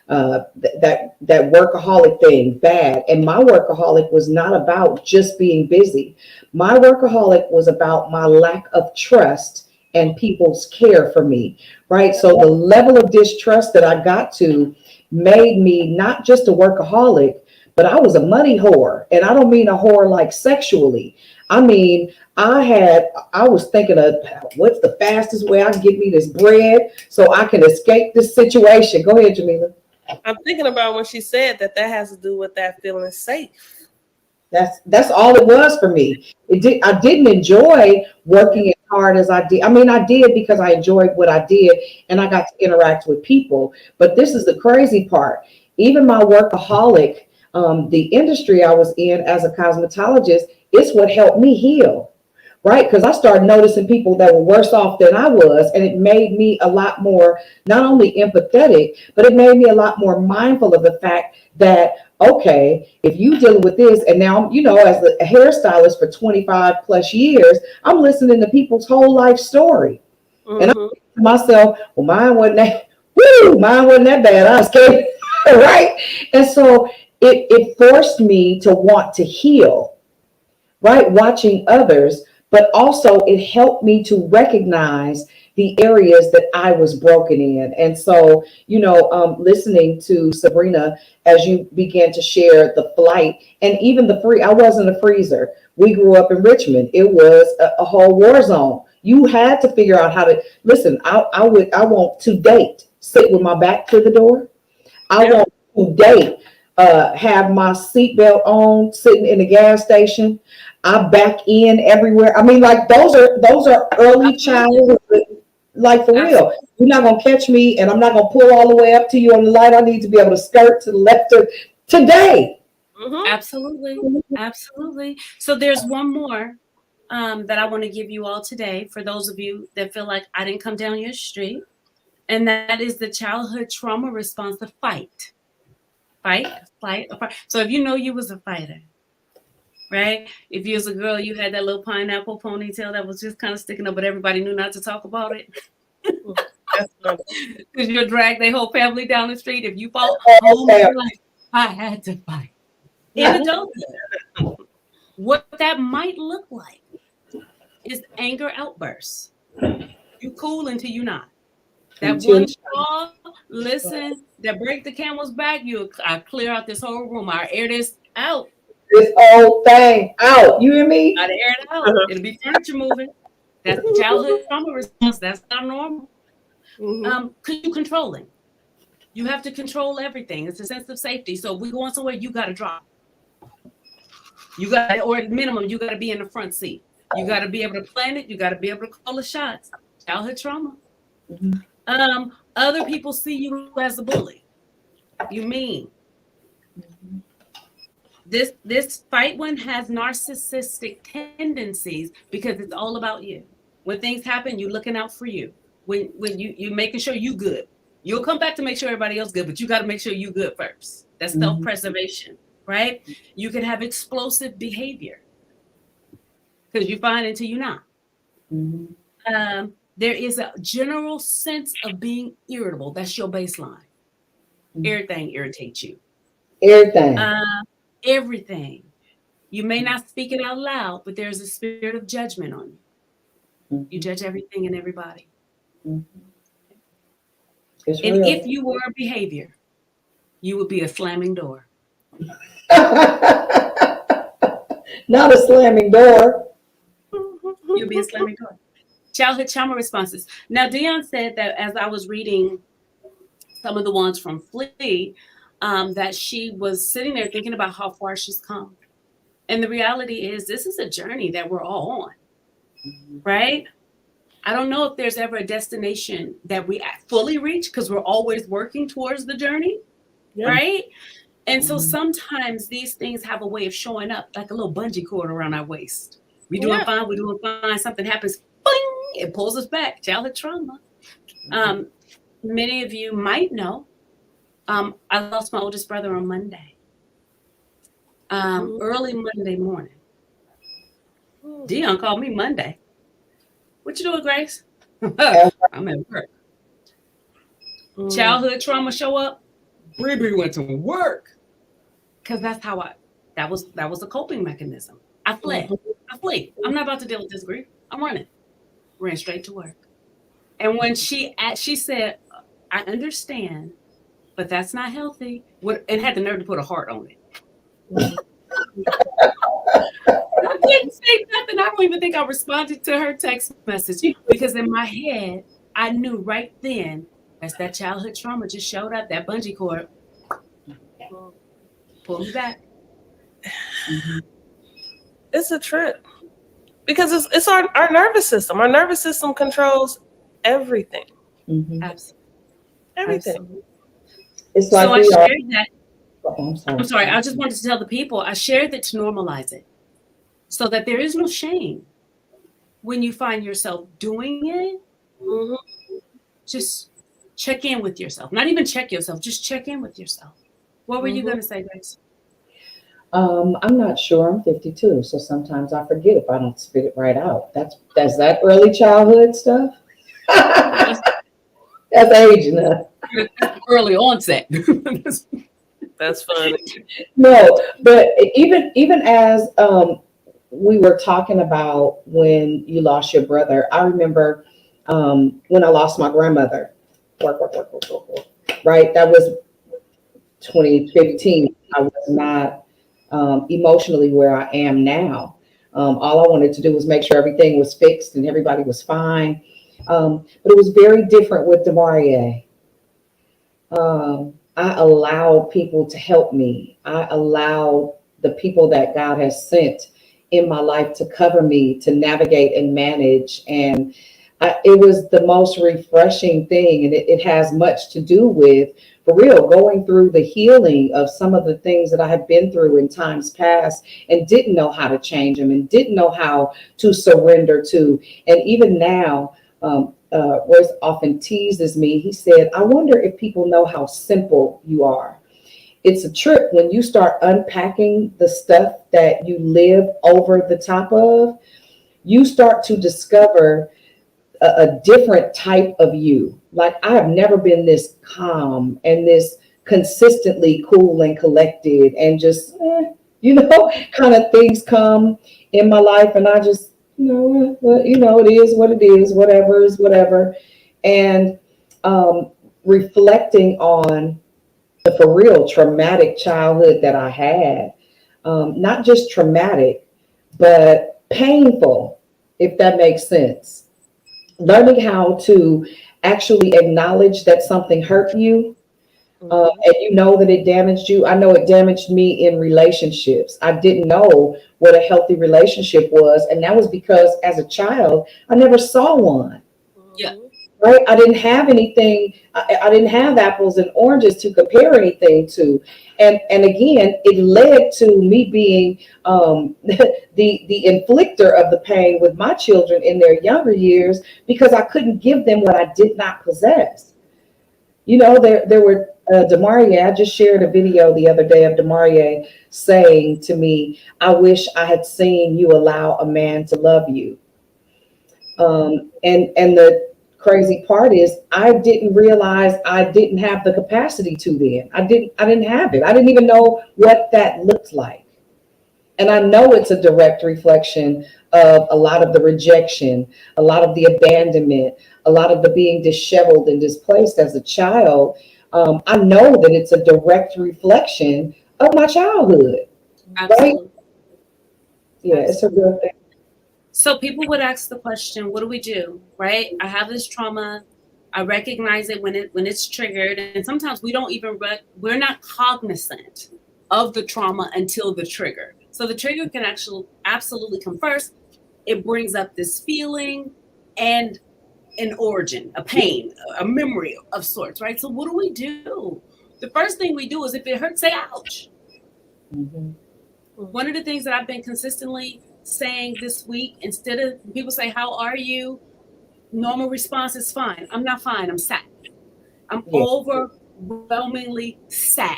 that workaholic thing bad, and my workaholic was not about just being busy. My workaholic was about my lack of trust and people's care for me, right? So the level of distrust that I got to made me not just a workaholic, but I was a money whore. And I don't mean a whore like sexually. I mean, I was thinking of what's the fastest way I can get me this bread so I can escape this situation. Go ahead, Jameelah. I'm thinking about when she said that has to do with that feeling safe. That's all it was for me. I didn't enjoy working as hard as I did. I mean, I did because I enjoyed what I did and I got to interact with people. But this is the crazy part. Even my workaholic, the industry I was in as a cosmetologist, it's what helped me heal. Right? Because I started noticing people that were worse off than I was. And it made me a lot more, not only empathetic, but it made me a lot more mindful of the fact that, okay, if you dealing with this, and now, as a hairstylist for 25 plus years, I'm listening to people's whole life story. Mm-hmm. And I'm thinking to myself, well, mine wasn't that bad. I escaped, right? And so it forced me to want to heal, right? Watching others. But also it helped me to recognize the areas that I was broken in. And so, listening to Sabrina, as you began to share the flight and even I wasn't a freezer. We grew up in Richmond. It was a whole war zone. You had to figure out how to listen. I want to date, sit with my back to the door. I want to date, have my seatbelt on, sitting in the gas station. I back in everywhere. I mean, like those are early childhood, like for real. You're not gonna catch me, and I'm not gonna pull all the way up to you on the light. I need to be able to skirt to the left today. Mm-hmm. Absolutely. So there's one more that I want to give you all today for those of you that feel like I didn't come down your street, and that is the childhood trauma response to fight. Fight. So if you know you was a fighter. Right? If you was a girl, you had that little pineapple ponytail that was just kind of sticking up, but everybody knew not to talk about it. Because you'll drag their whole family down the street. If you fall home, you're like, I had to fight. In adulthood, what that might look like is anger outbursts. You cool until you're not. That one straw, listen, that break the camel's back, I clear out this whole room. I air this out. This whole thing out. You hear me? Gotta air it out. It'll be furniture moving. That's childhood trauma response. That's not normal. Mm-hmm. Cause you controlling. You have to control everything. It's a sense of safety. So if we going somewhere, you gotta drop. Or at minimum, you gotta be in the front seat. You gotta be able to plan it. You gotta be able to call the shots. Childhood trauma. Mm-hmm. Other people see you as a bully. You mean. Mm-hmm. This fight one has narcissistic tendencies because it's all about you. When things happen, you're looking out for you. When you making sure you good. You'll come back to make sure everybody else good, but you got to make sure you good first. That's self-preservation, right? You can have explosive behavior because you're fine until you're not. Mm-hmm. There is a general sense of being irritable. That's your baseline. Mm-hmm. Everything irritates you. Everything. You may not speak it out loud, but there's a spirit of judgment on you. Mm-hmm. You judge everything and everybody. Mm-hmm. And real. If you were a behavior, you would be a slamming door. Not a slamming door. You'll be a slamming door. Childhood trauma responses. Now, Dionne said that as I was reading some of the ones from Flea, that she was sitting there thinking about how far she's come. And the reality is this is a journey that we're all on, right? I don't know if there's ever a destination that we fully reach because we're always working towards the journey, right? And so sometimes these things have a way of showing up like a little bungee cord around our waist. We're doing fine, something happens, boing, it pulls us back. Childhood trauma. Many of you might know, I lost my oldest brother on Monday. Early Monday morning. Dionne called me Monday. What you doing, Grace? I'm at work. Childhood trauma show up. Bree went to work. Because that's how that was a coping mechanism. I fled. I flee. I'm not about to deal with this grief. I'm running. Ran straight to work. And when she said, I understand, but that's not healthy. And had the nerve to put a heart on it. I didn't say nothing. I don't even think I responded to her text message because in my head, I knew right then as that childhood trauma just showed up, that bungee cord pulled me back. It's a trip because it's our nervous system. Our nervous system controls everything. Absolutely. Everything. Absolutely. It's like so I shared that. Oh, I'm sorry. I just wanted to tell the people I shared that to normalize it so that there is no shame when you find yourself doing it. Just check in with yourself. Not even check yourself. Just check in with yourself. What were you going to say, Grace? I'm not sure. I'm 52, so sometimes I forget if I don't spit it right out. That's that early childhood stuff. That's aging up. Early onset. That's funny. No, but even as we were talking about when you lost your brother, I remember when I lost my grandmother. Right, that was 2015. I was not emotionally where I am now. All I wanted to do was make sure everything was fixed and everybody was fine. But it was very different with Demarie. I allowed people to help me. I allowed the people that God has sent in my life to cover me, to navigate and manage. And it was the most refreshing thing. And it has much to do with, for real, going through the healing of some of the things that I had been through in times past and didn't know how to change them and didn't know how to surrender to. And even now, Royce often teases me. He said, I wonder if people know how simple you are. It's a trip when you start unpacking the stuff that you live over the top of, you start to discover a different type of you. Like, I have never been this calm and this consistently cool and collected and just, kind of things come in my life. And I just, it is what it is, whatever is whatever. And reflecting on the for real traumatic childhood that I had, not just traumatic, but painful, if that makes sense. Learning how to actually acknowledge that something hurt you, and you know that it damaged you. I know it damaged me in relationships. I didn't know what a healthy relationship was. And that was because as a child, I never saw one. Yeah. Right? I didn't have anything. I didn't have apples and oranges to compare anything to. And again, it led to me being the inflictor of the pain with my children in their younger years because I couldn't give them what I did not possess. There were Demarie. I just shared a video the other day of Demarie saying to me, I wish I had seen you allow a man to love you. And the crazy part is I didn't realize I didn't have the capacity to then. I didn't have it. I didn't even know what that looked like. And I know it's a direct reflection of a lot of the rejection, a lot of the abandonment, a lot of the being disheveled and displaced as a child. I know that it's a direct reflection of my childhood. Absolutely. Right? Yeah, it's a real thing. So people would ask the question, what do we do? Right? I have this trauma. I recognize it when it's triggered. And sometimes we don't even, we're not cognizant of the trauma until the trigger. So the trigger can actually absolutely come first. It brings up this feeling and an origin, a pain, a memory of sorts, right? So what do we do? The first thing we do is if it hurts, say ouch. One of the things that I've been consistently saying this week, instead of people say, how are you? normal response is fine. I'm not fine. I'm sad. I'm Yeah. overwhelmingly sad,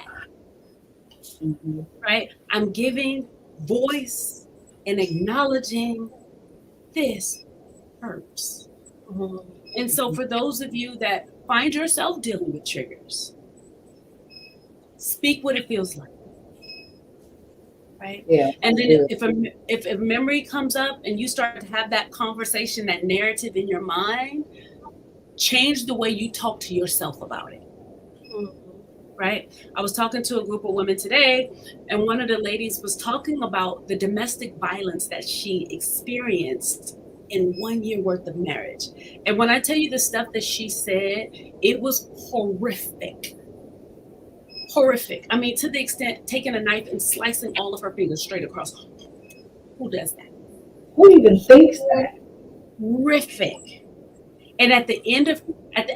Mhm. right? I'm giving voice and acknowledging this hurts. Mhm. And so, for those of you that find yourself dealing with triggers, speak what it feels like, right? Yeah. And then Yeah. if a memory comes up and you start to have that conversation, that narrative in your mind, change the way you talk to yourself about it. Right? I was talking to a group of women today, and one of the ladies was talking about the domestic violence that she experienced in 1 year worth of marriage. And when I tell you the stuff that she said, it was horrific. Horrific. I mean, to the extent taking a knife and slicing all of her fingers straight across. Who does that? Who even thinks that? Horrific. And at the end of,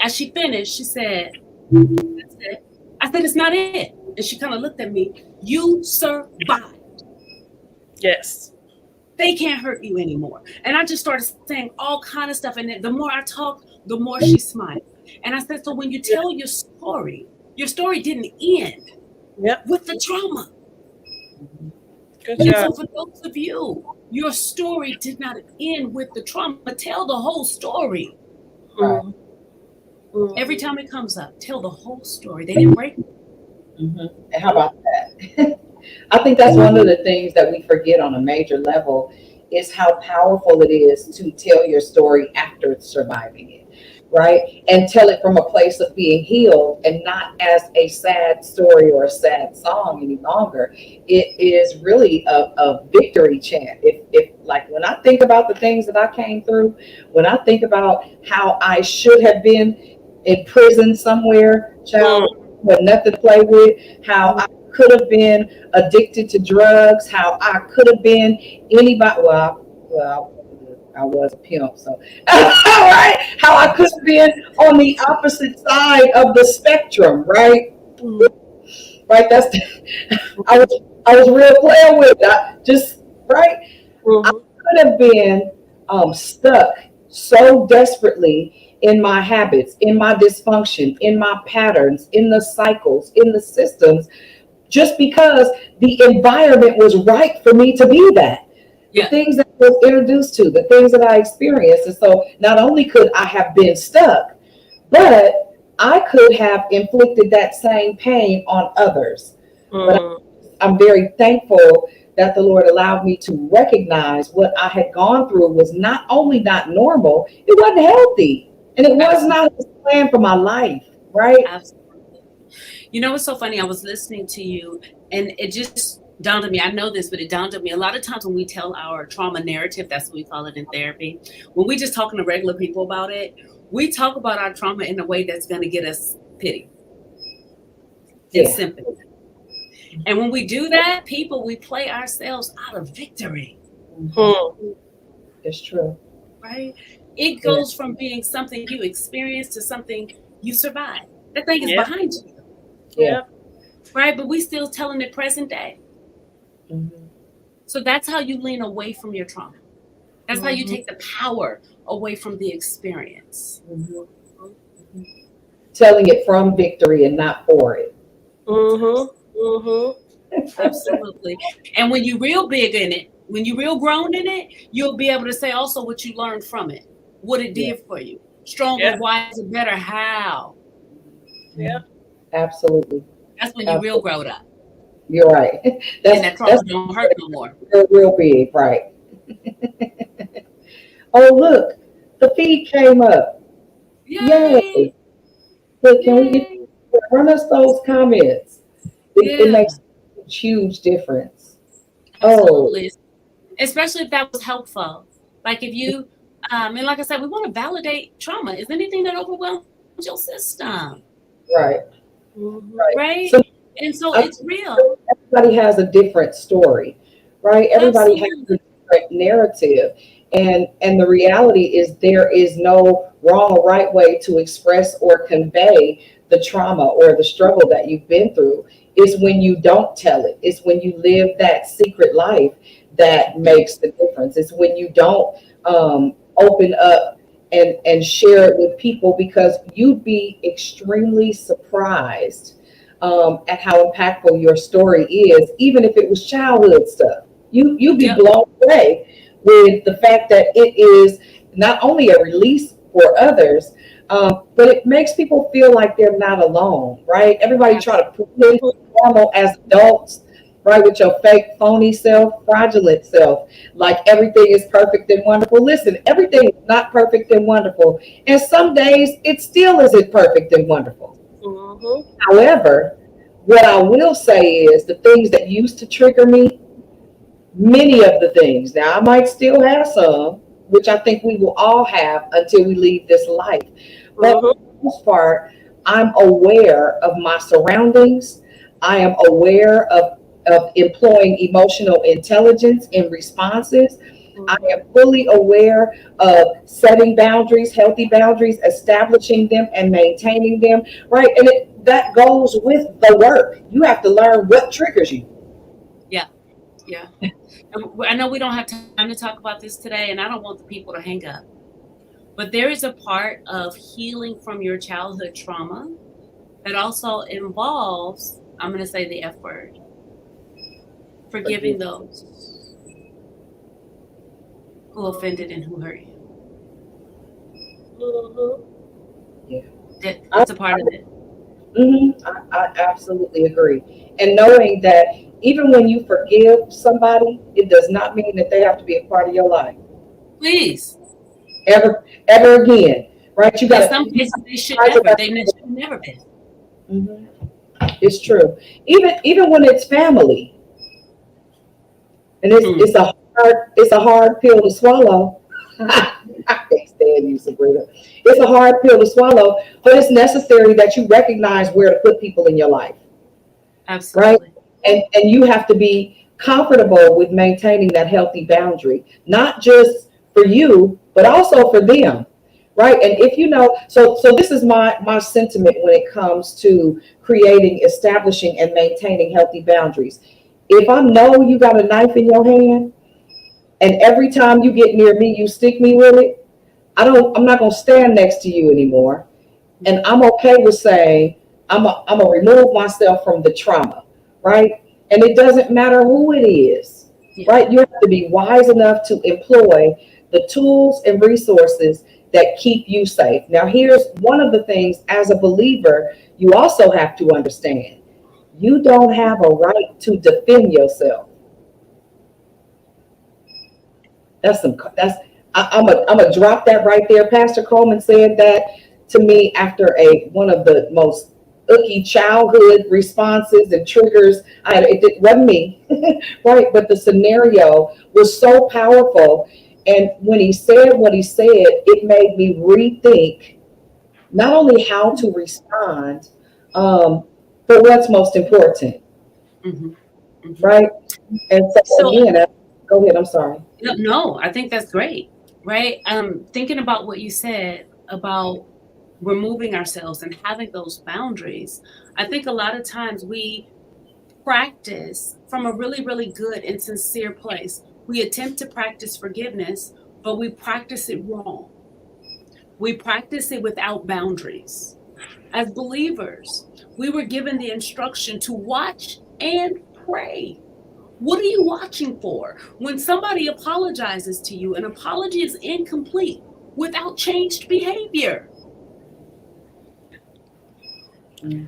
as she finished, she said, "That's it." I said, "It's not it." And she kind of looked at me. "You survived. Yes. They can't hurt you anymore." And I just started saying all kind of stuff. And the more I talked, the more she smiled. And I said, so when you tell your story didn't end Yep. with the trauma. Good And job. so for those of you, your story did not end with the trauma. Tell the whole story. Right. Mhm. Every time it comes up, tell the whole story. They didn't break me. And how about that? I think that's one of the things that we forget on a major level is how powerful it is to tell your story after surviving it, right? And tell it from a place of being healed and not as a sad story or a sad song any longer. It is really a victory chant. If like when I think about the things that I came through, when I think about how I should have been in prison somewhere, child, with nothing to play with, how I could have been addicted to drugs, how I could have been anybody. I was a pimp, so right. How I could have been on the opposite side of the spectrum, right? Right. That's I was real clear with it. I just right. I could have been stuck so desperately in my habits, in my dysfunction, in my patterns, in the cycles, in the systems, just because the environment was right for me to be that. The things that I was introduced to, the things that I experienced. And so not only could I have been stuck, but I could have inflicted that same pain on others. But I'm very thankful that the Lord allowed me to recognize what I had gone through was not only not normal, it wasn't healthy. And it was not His plan for my life, right? Absolutely. You know what's so funny? I was listening to you, and it just dawned on me. I know this, but it dawned on me. A lot of times when we tell our trauma narrative, that's what we call it in therapy, when we just talking to regular people about it, we talk about our trauma in a way that's going to get us pity and sympathy. And when we do that, we play ourselves out of victory. It's true. Right? It goes from being something you experienced to something you survived. That thing is behind you. Yeah. Right? But we still telling it present day. So that's how you lean away from your trauma. That's how you take the power away from the experience. Telling it from victory and not for it. Absolutely. And when you're real big in it, when you're real grown in it, you'll be able to say also what you learned from it, what it did for you. Stronger, wiser, better. How? Yeah. Absolutely. That's when you real grown up. You're right. And that trauma don't hurt no more. Real big, right? Oh, look, the feed came up. Yay! Look, can we run us those comments? It makes a huge difference. Absolutely. Especially if that was helpful. Like if you, and like I said, we want to validate trauma. Is anything that overwhelms your system? Right. Right? So, and so it's real. Everybody has a different story, right? Everybody has a different narrative. And the reality is there is no wrong or right way to express or convey the trauma or the struggle that you've been through. It's when you don't tell it. It's when you live that secret life that makes the difference. It's when you don't open up and share it with people, because you'd be extremely surprised at how impactful your story is, even if it was childhood stuff. You'd be Yep. blown away with the fact that it is not only a release for others, but it makes people feel like they're not alone, right? Everybody try to put in normal as adults, right? With your fake, phony self, fraudulent self, like everything is perfect and wonderful. Listen, everything is not perfect and wonderful. And some days it still isn't perfect and wonderful. Mm-hmm. However, what I will say is the things that used to trigger me, many of the things, now I might still have some, which I think we will all have until we leave this life. But for Mm-hmm. the most part, I'm aware of my surroundings. I am aware of employing emotional intelligence in responses. I Mm-hmm. am fully aware of setting boundaries, healthy boundaries, establishing them and maintaining them, right? And that goes with the work. You have to learn what triggers you. Yeah. Yeah. And I know we don't have time to talk about this today, and I don't want the people to hang up. But there is a part of healing from your childhood trauma that also involves, I'm going to say the F word, forgiving those who offended and who hurt you. Mm-hmm. Yeah. That's a part of it. I absolutely agree. And knowing that even when you forgive somebody, it does not mean that they have to be a part of your life Please. ever again, right? You In got some to. cases, they should never. They should never be. Mhm. It's true. Even when it's family, and Hmm. it's a hard pill to swallow. I can't stand you, Sabrina. It's a hard pill to swallow, but it's necessary that you recognize where to put people in your life, right? Absolutely. And you have to be comfortable with maintaining that healthy boundary, not just for you, but also for them, right? And if you know, so this is my sentiment when it comes to creating, establishing, and maintaining healthy boundaries. If I know you got a knife in your hand, and every time you get near me, you stick me with it, I'm not gonna stand next to you anymore. And I'm okay with saying I'm gonna remove myself from the trauma, right? And it doesn't matter who it is, Yeah. right? You have to be wise enough to employ the tools and resources that keep you safe. Now, here's one of the things as a believer you also have to understand: you don't have a right to defend yourself. I'm gonna drop that right there. Pastor Coleman said that to me after a one of the most icky childhood responses and triggers. It wasn't me, right? But the scenario was so powerful, and when he said what he said, it made me rethink not only how to respond, um, but what's most important, Hmm. Hmm. right? And so So, again, go ahead. I'm sorry. no, I think that's great, right? Thinking about what you said about removing ourselves and having those boundaries, I think a lot of times we practice from a really, really good and sincere place. We attempt to practice forgiveness, but we practice it wrong. We practice it without boundaries. As believers, we were given the instruction to watch and pray. What are you watching for? When somebody apologizes to you, an apology is incomplete without changed behavior.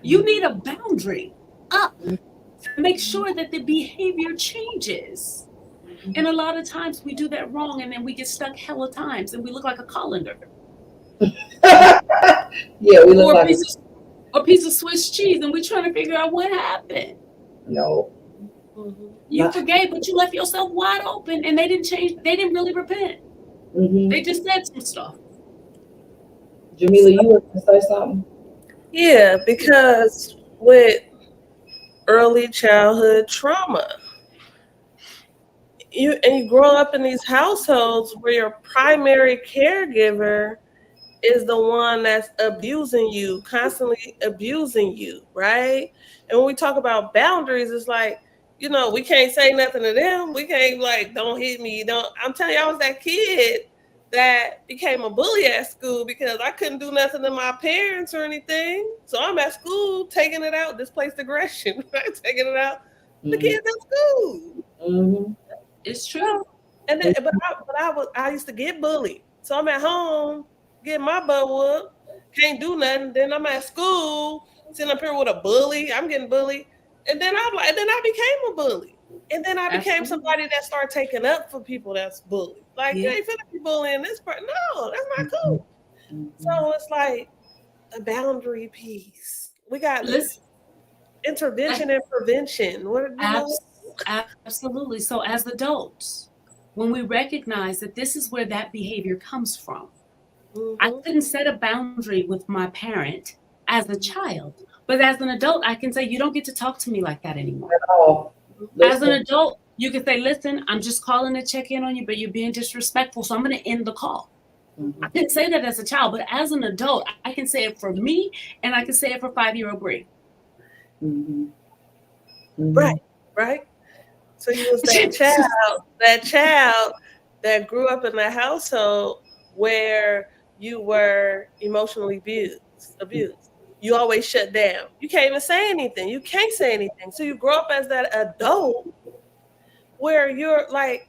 You need a boundary up to make sure that the behavior changes. And a lot of times we do that wrong and then we get stuck hella times and we look like a colander Yeah, we look or like a piece of Swiss cheese and we're trying to figure out what happened. no. Mm-hmm. You forgave, but you left yourself wide open and they didn't change, they didn't really repent. They Mm-hmm. just said some stuff. Jameelah, you were going to say something? Yeah, because with early childhood trauma, you grow up in these households where your primary caregiver is the one that's abusing you, constantly abusing you, right? And when we talk about boundaries, it's like, we can't say nothing to them. We can't, like, don't hit me. Don't. I'm telling you, I was that kid that became a bully at school because I couldn't do nothing to my parents or anything. So I'm at school taking it out, displaced aggression, right? Taking it out the kids at school. Mm-hmm. It's true. And then, I used to get bullied. So I'm at home getting my butt whooped, can't do nothing. Then I'm at school sitting up here with a bully. I'm getting bullied, and then I became a bully, and then I became somebody that started taking up for people that's bullied. Like, you ain't finna be bullying this person. No, that's not cool. So it's like a boundary piece. We got intervention and prevention. Absolutely. So as adults, when we recognize that this is where that behavior comes from, I couldn't set a boundary with my parent as a child, but as an adult, I can say, you don't get to talk to me like that anymore. As an adult, you can say, listen, I'm just calling to check in on you, but you're being disrespectful, so I'm going to end the call. I couldn't say that as a child, but as an adult, I can say it for me, and I can say it for 5-year-old Bree. Right. So you was that child that grew up in that household where you were emotionally abused. You always shut down. You can't even say anything. You can't say anything. So you grow up as that adult where you're like,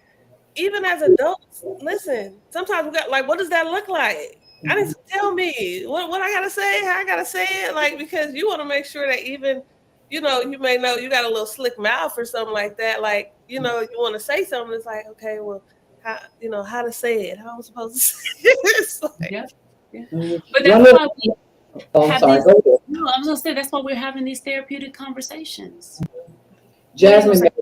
even as adults, listen, sometimes we got like, what does that look like? I need to tell me what I gotta say, how I gotta say it, like, because you want to make sure that even, you may know you got a little slick mouth or something like that. Like, you want to say something. It's like, okay, well, how to say it? How I'm supposed to say it? It's like, But that's why we No, I was gonna say that's why we're having these therapeutic conversations. Jasmine made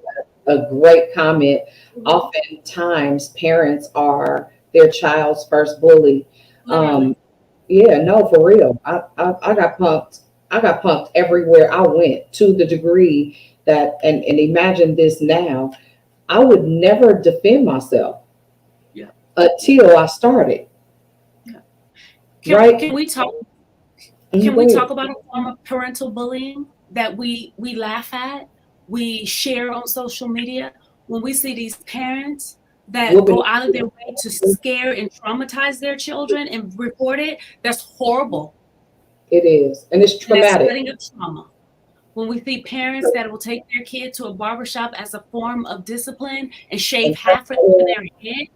a great comment. Oftentimes, parents are their child's first bully. Yeah, no, for real. I got punked. I got punked everywhere I went, to the degree that, and imagine this now, I would never defend myself until I started. Can we talk? Can we talk about a form of parental bullying that we laugh at, we share on social media, when we see these parents that go out of their way to scare and traumatize their children and report it? That's horrible. It is, and it's traumatic. And it's spreading of trauma. When we see parents that will take their kid to a barbershop as a form of discipline and shave half of their head,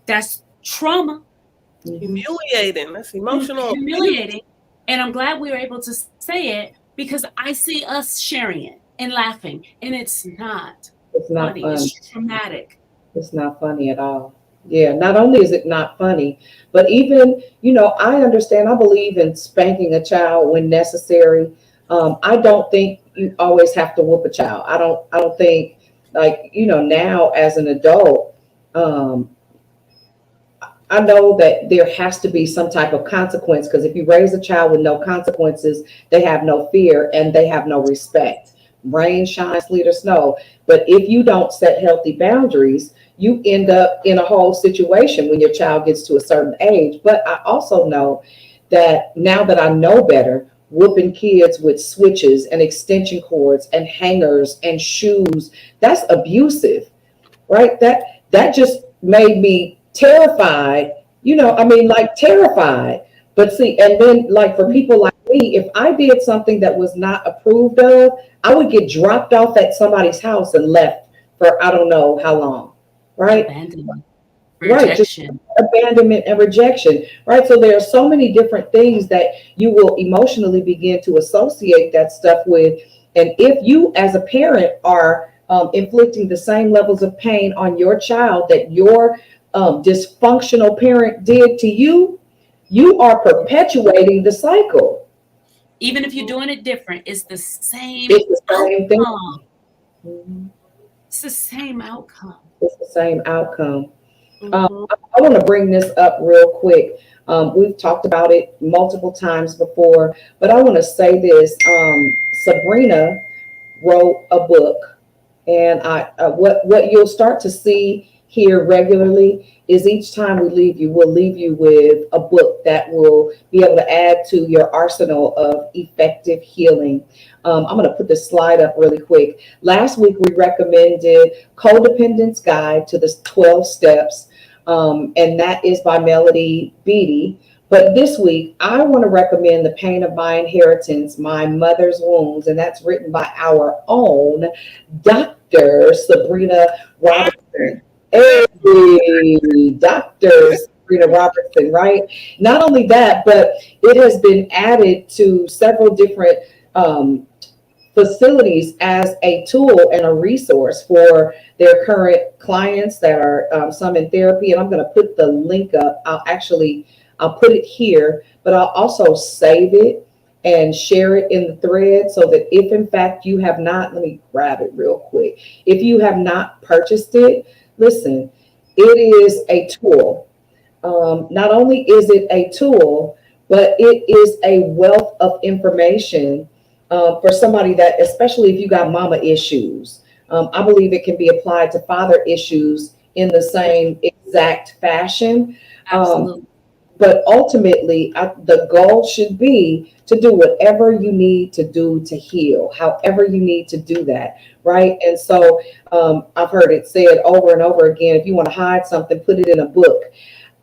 that's trauma. Humiliating. That's emotional. Humiliating. And I'm glad we were able to say it, because I see us sharing it and laughing, and it's not funny. It's traumatic. It's not funny at all. Yeah, not only is it not funny, but even, I understand, I believe in spanking a child when necessary. I don't think you always have to whoop a child. I don't think, like, now as an adult, I know that there has to be some type of consequence, because if you raise a child with no consequences, they have no fear and they have no respect. Rain, shine, sleet, or snow. But if you don't set healthy boundaries, you end up in a whole situation when your child gets to a certain age. But I also know that now that I know better, whooping kids with switches and extension cords and hangers and shoes, that's abusive, right? That just made me terrified, terrified. But see, and then, like, for people like me, if I did something that was not approved of, I would get dropped off at somebody's house and left for I don't know how long, right? Abandonment. Right, just abandonment and rejection, right? So there are so many different things that you will emotionally begin to associate that stuff with. And if you as a parent are inflicting the same levels of pain on your child that your dysfunctional parent did to you, you are perpetuating the cycle. Even if you're doing it different, it's the same outcome. It's the same outcome. It's the same outcome. I want to bring this up real quick. We've talked about it multiple times before, but I want to say this. Sabrina wrote a book, and what you'll start to see here regularly is each time we'll leave you with a book that will be able to add to your arsenal of effective healing. I'm going to put this slide up really quick. Last week, we recommended Codependence Guide to the 12 Steps. and that is by Melody Beatty. But this week, I want to recommend The Pain of My Inheritance, My Mother's Wounds, and that's written by our own Dr. Sabrina Robertson. Hey, Dr. Sabrina Robertson, right? Not only that, but it has been added to several different facilities as a tool and a resource for their current clients that are some in therapy. And I'm going to put the link up. I'll put it here, but I'll also save it and share it in the thread so that if in fact you have not, let me grab it real quick. If you have not purchased it, listen, it is a tool. Not only is it a tool, but it is a wealth of information for somebody that, especially if you got mama issues. I believe it can be applied to father issues in the same exact fashion. Absolutely. But ultimately, the goal should be to do whatever you need to do to heal, however you need to do that, right? And so I've heard it said over and over again, if you want to hide something, put it in a book.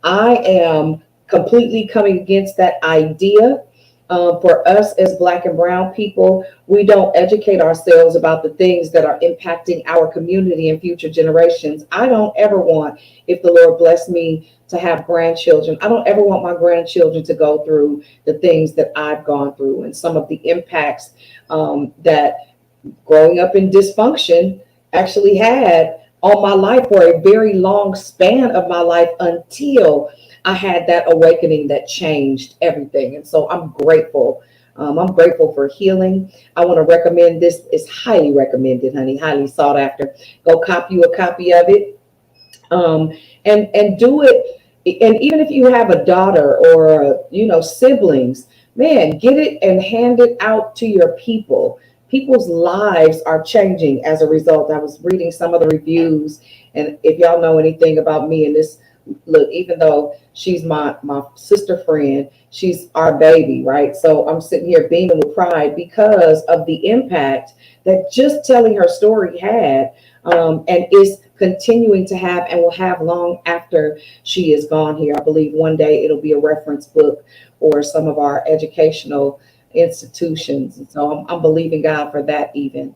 I am completely coming against that idea. For us as Black and Brown people, we don't educate ourselves about the things that are impacting our community and future generations. I don't ever want, if the Lord bless me to have grandchildren, I don't ever want my grandchildren to go through the things that I've gone through and some of the impacts that growing up in dysfunction actually had on my life for a very long span of my life until I had that awakening that changed everything. And so I'm grateful. I'm grateful for healing. I want to recommend this. It's highly recommended, honey, highly sought after. Go copy you a copy of it. And do it. And even if you have a daughter or, siblings, man, get it and hand it out to your people. People's lives are changing as a result. I was reading some of the reviews, and if y'all know anything about me and this, look, even though she's my sister friend, she's our baby, right? So I'm sitting here beaming with pride because of the impact that just telling her story had, and is continuing to have and will have long after she is gone here. I believe one day it'll be a reference book or some of our educational institutions. And so I'm believing God for that even.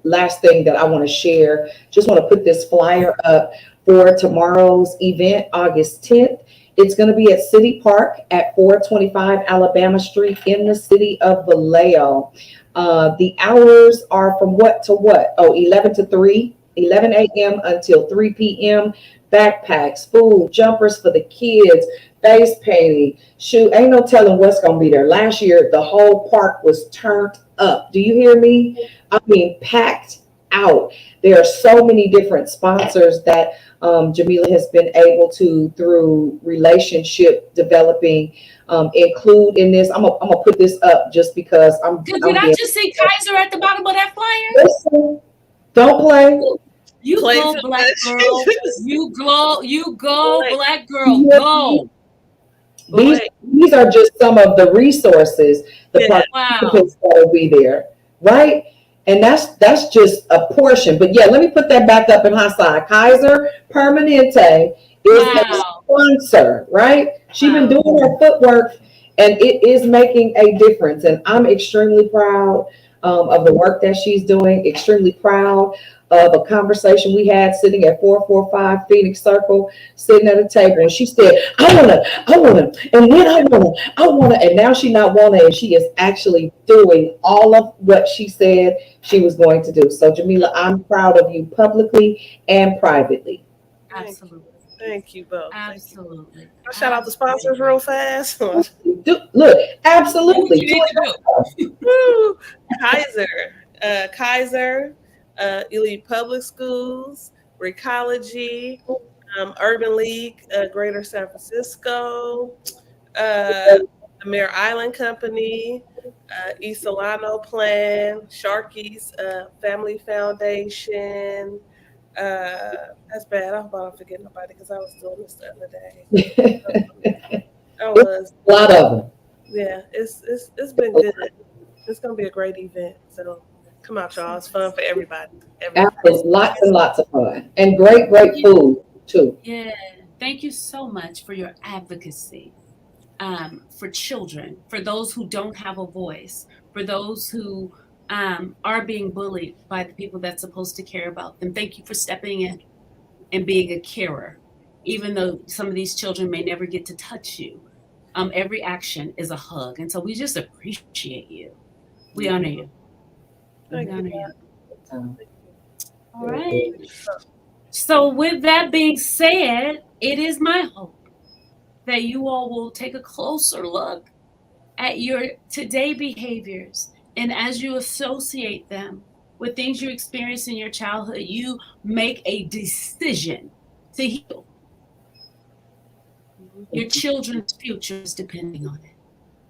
Last thing that I want to share, just want to put this flyer up for tomorrow's event, August 10th. It's going to be at City Park at 425 Alabama Street in the city of Vallejo. The hours are from what to what? 11 to 3, 11 a.m. until 3 p.m. Backpacks, food, jumpers for the kids, face painting. Shoot, ain't no telling what's going to be there. Last year, the whole park was turned up. Do you hear me? I mean, packed out. There are so many different sponsors that Jameelah has been able to, through relationship developing, include in this. I'm gonna put this up just because Did I just see Kaiser at the bottom of that flyer? Listen, don't play. You Play go, too Black much. girl. You go, Play. Black girl. Go. These are just some of the resources, the Yeah. participants that will be there, right? And that's just a portion. But yeah, let me put that back up in high side. Kaiser Permanente is a sponsor, right? She's been doing her footwork, and it is making a difference. And I'm extremely proud of the work that she's doing. Extremely proud of a conversation we had sitting at 445 Phoenix Circle, sitting at a table, and she said, I wanna, and then I wanna, and now she's not wanting, and she is actually doing all of what she said she was going to do. So Jameelah, I'm proud of you publicly and privately. Absolutely. Thank you both. Absolutely. I'll shout out the sponsors real fast. Look, absolutely. Woo. Kaiser, Elite Public Schools, Recology, Urban League, Greater San Francisco, the Mare Island Company, East Solano Plan, Sharky's Family Foundation. That's bad. I hope I don't forget nobody because I was doing this the other day. I was a lot of them. Yeah, it's been good. It's gonna be a great event. So come out, y'all. It's fun for everybody. Lots and lots of fun and great food. too. Yeah. Thank you so much for your advocacy for children, for those who don't have a voice, for those who are being bullied by the people that's supposed to care about them. Thank you for stepping in and being a carer, even though some of these children may never get to touch you. Every action is a hug. And so we just appreciate you. We honor you. We Thank you. honor you. Um, All right. So, with that being said, it is my hope that you all will take a closer look at your today behaviors. And as you associate them with things you experienced in your childhood, you make a decision to heal. Your children's future is depending on it.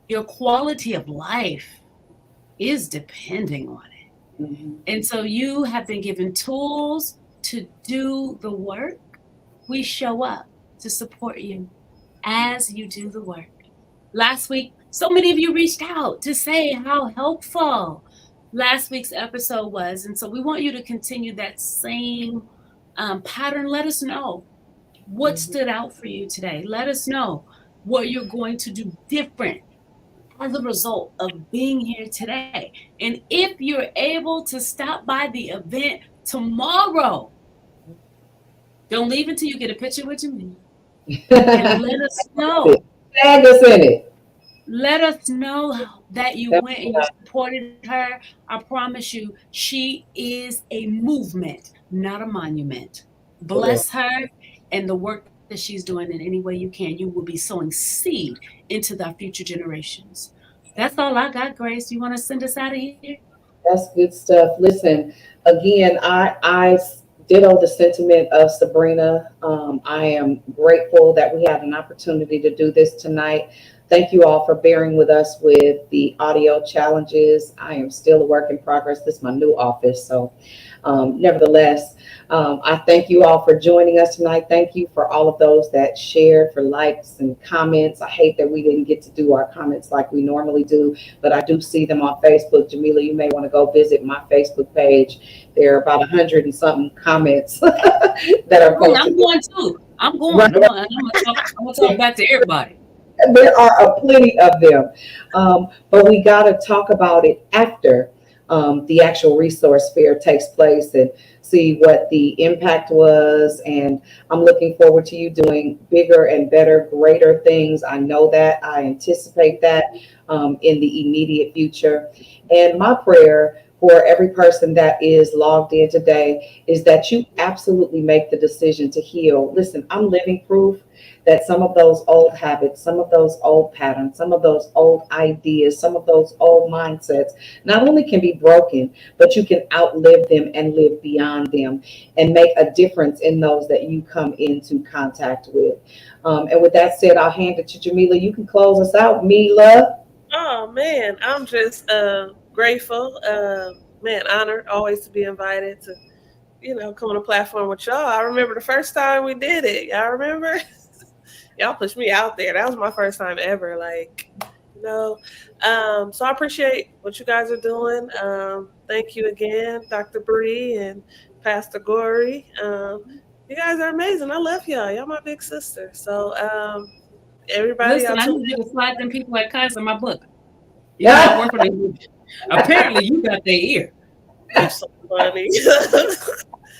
Your quality of life is depending on it. mhm. And so you have been given tools to do the work. We show up to support you as you do the work. Last week, so many of you reached out to say how helpful last week's episode was. And so we want you to continue that same pattern. Let us know what stood out for you today. Let us know what you're going to do different as a result of being here today. And if you're able to stop by the event tomorrow, don't leave until you get a picture with Jameelah. And let us know. Tag us in it. Let us know that you went and you supported her. I promise you, she is a movement, not a monument. Bless her and the work that she's doing in any way you can. You will be sowing seed into the future generations. That's all I got, Grace. You want to send us out of here? That's good stuff. Listen, again, I ditto the sentiment of Sabrina. I am grateful that we had an opportunity to do this tonight. Thank you all for bearing with us with the audio challenges. I am still a work in progress. This is my new office. So nevertheless, I thank you all for joining us tonight. Thank you for all of those that shared, for likes and comments. I hate that we didn't get to do our comments like we normally do, but I do see them on Facebook. Jameelah, you may want to go visit my Facebook page. There are about 100 and something comments that are posted. I'm going too. I'm going. Right. I'm gonna talk back to everybody. There are a plenty of them, but we got to talk about it after the actual resource fair takes place and see what the impact was. And I'm looking forward to you doing bigger and better, greater things. I know that. I anticipate that in the immediate future. And my prayer for every person that is logged in today is that you absolutely make the decision to heal. Listen, I'm living proof that some of those old habits, some of those old patterns, some of those old ideas, some of those old mindsets not only can be broken, but you can outlive them and live beyond them and make a difference in those that you come into contact with. And with that said, I'll hand it to Jameelah. You can close us out, Mila. Oh man, I'm just grateful, man, honored always to be invited to, come on a platform with y'all. I remember the first time we did it. Y'all remember? Y'all pushed me out there. That was my first time ever. So I appreciate what you guys are doing. Thank you again, Dr. Bree and Pastor Gory. You guys are amazing. I love y'all. Y'all my big sister. So everybody, listen, I need you to slide them people like Kaiser in my book. You gotta work on them. Apparently, you got their ear. That's so funny.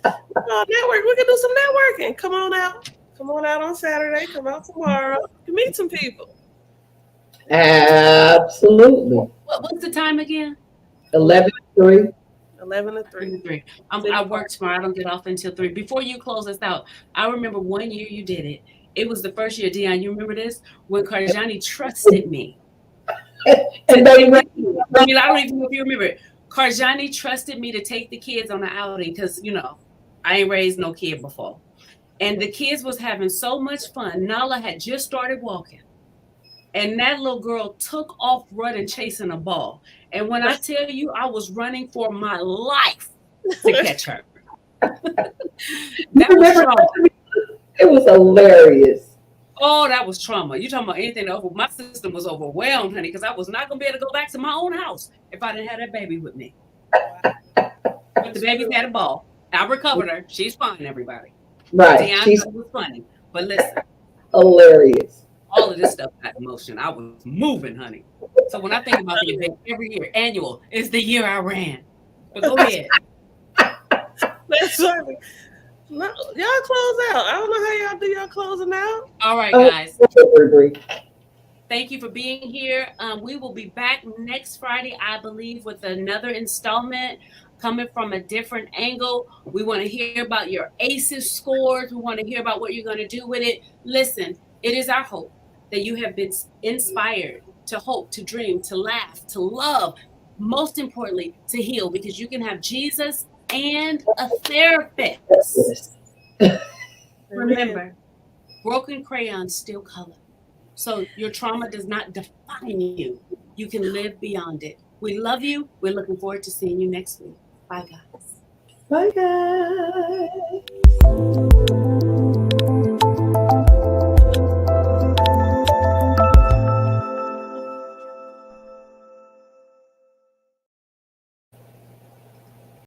Network. We can do some networking. Come on out. Come on out on Saturday. Come out tomorrow. You can meet some people. Absolutely. What's the time again? 11 to 3. 11 to 3. I work tomorrow. I don't get off until 3. Before you close us out, I remember one year you did it. It was the first year, Dionne, you remember this? When Karjani trusted me. And they I don't even know if you remember it. Karjani trusted me to take the kids on the outing because, I ain't raised no kid before. And the kids was having so much fun. Nala had just started walking. And that little girl took off running, chasing a ball. And when I tell you, I was running for my life to catch her. That was trauma. It was hilarious. Oh, that was trauma. You talking about anything over? My system was overwhelmed, honey, because I was not going to be able to go back to my own house if I didn't have that baby with me. But the baby's had a ball. I recovered her. She's fine, everybody. Right. Dionne She's was funny. But listen, hilarious. all of this stuff got emotion. I was moving, honey. So when I think about the event every year, annual is the year I ran. But go ahead. That's funny. No, y'all close out. I don't know how y'all do y'all closing out. All right, guys. Agree. Thank you for being here. We will be back next Friday, I believe, with another installment coming from a different angle. We want to hear about your ACEs scores. We want to hear about what you're going to do with it. Listen, it is our hope that you have been inspired to hope, to dream, to laugh, to love, most importantly, to heal, because you can have Jesus and a therapist. Remember, broken crayons still color. So your trauma does not define you. You can live beyond it. We love you. We're looking forward to seeing you next week. Bye, guys. Bye, guys.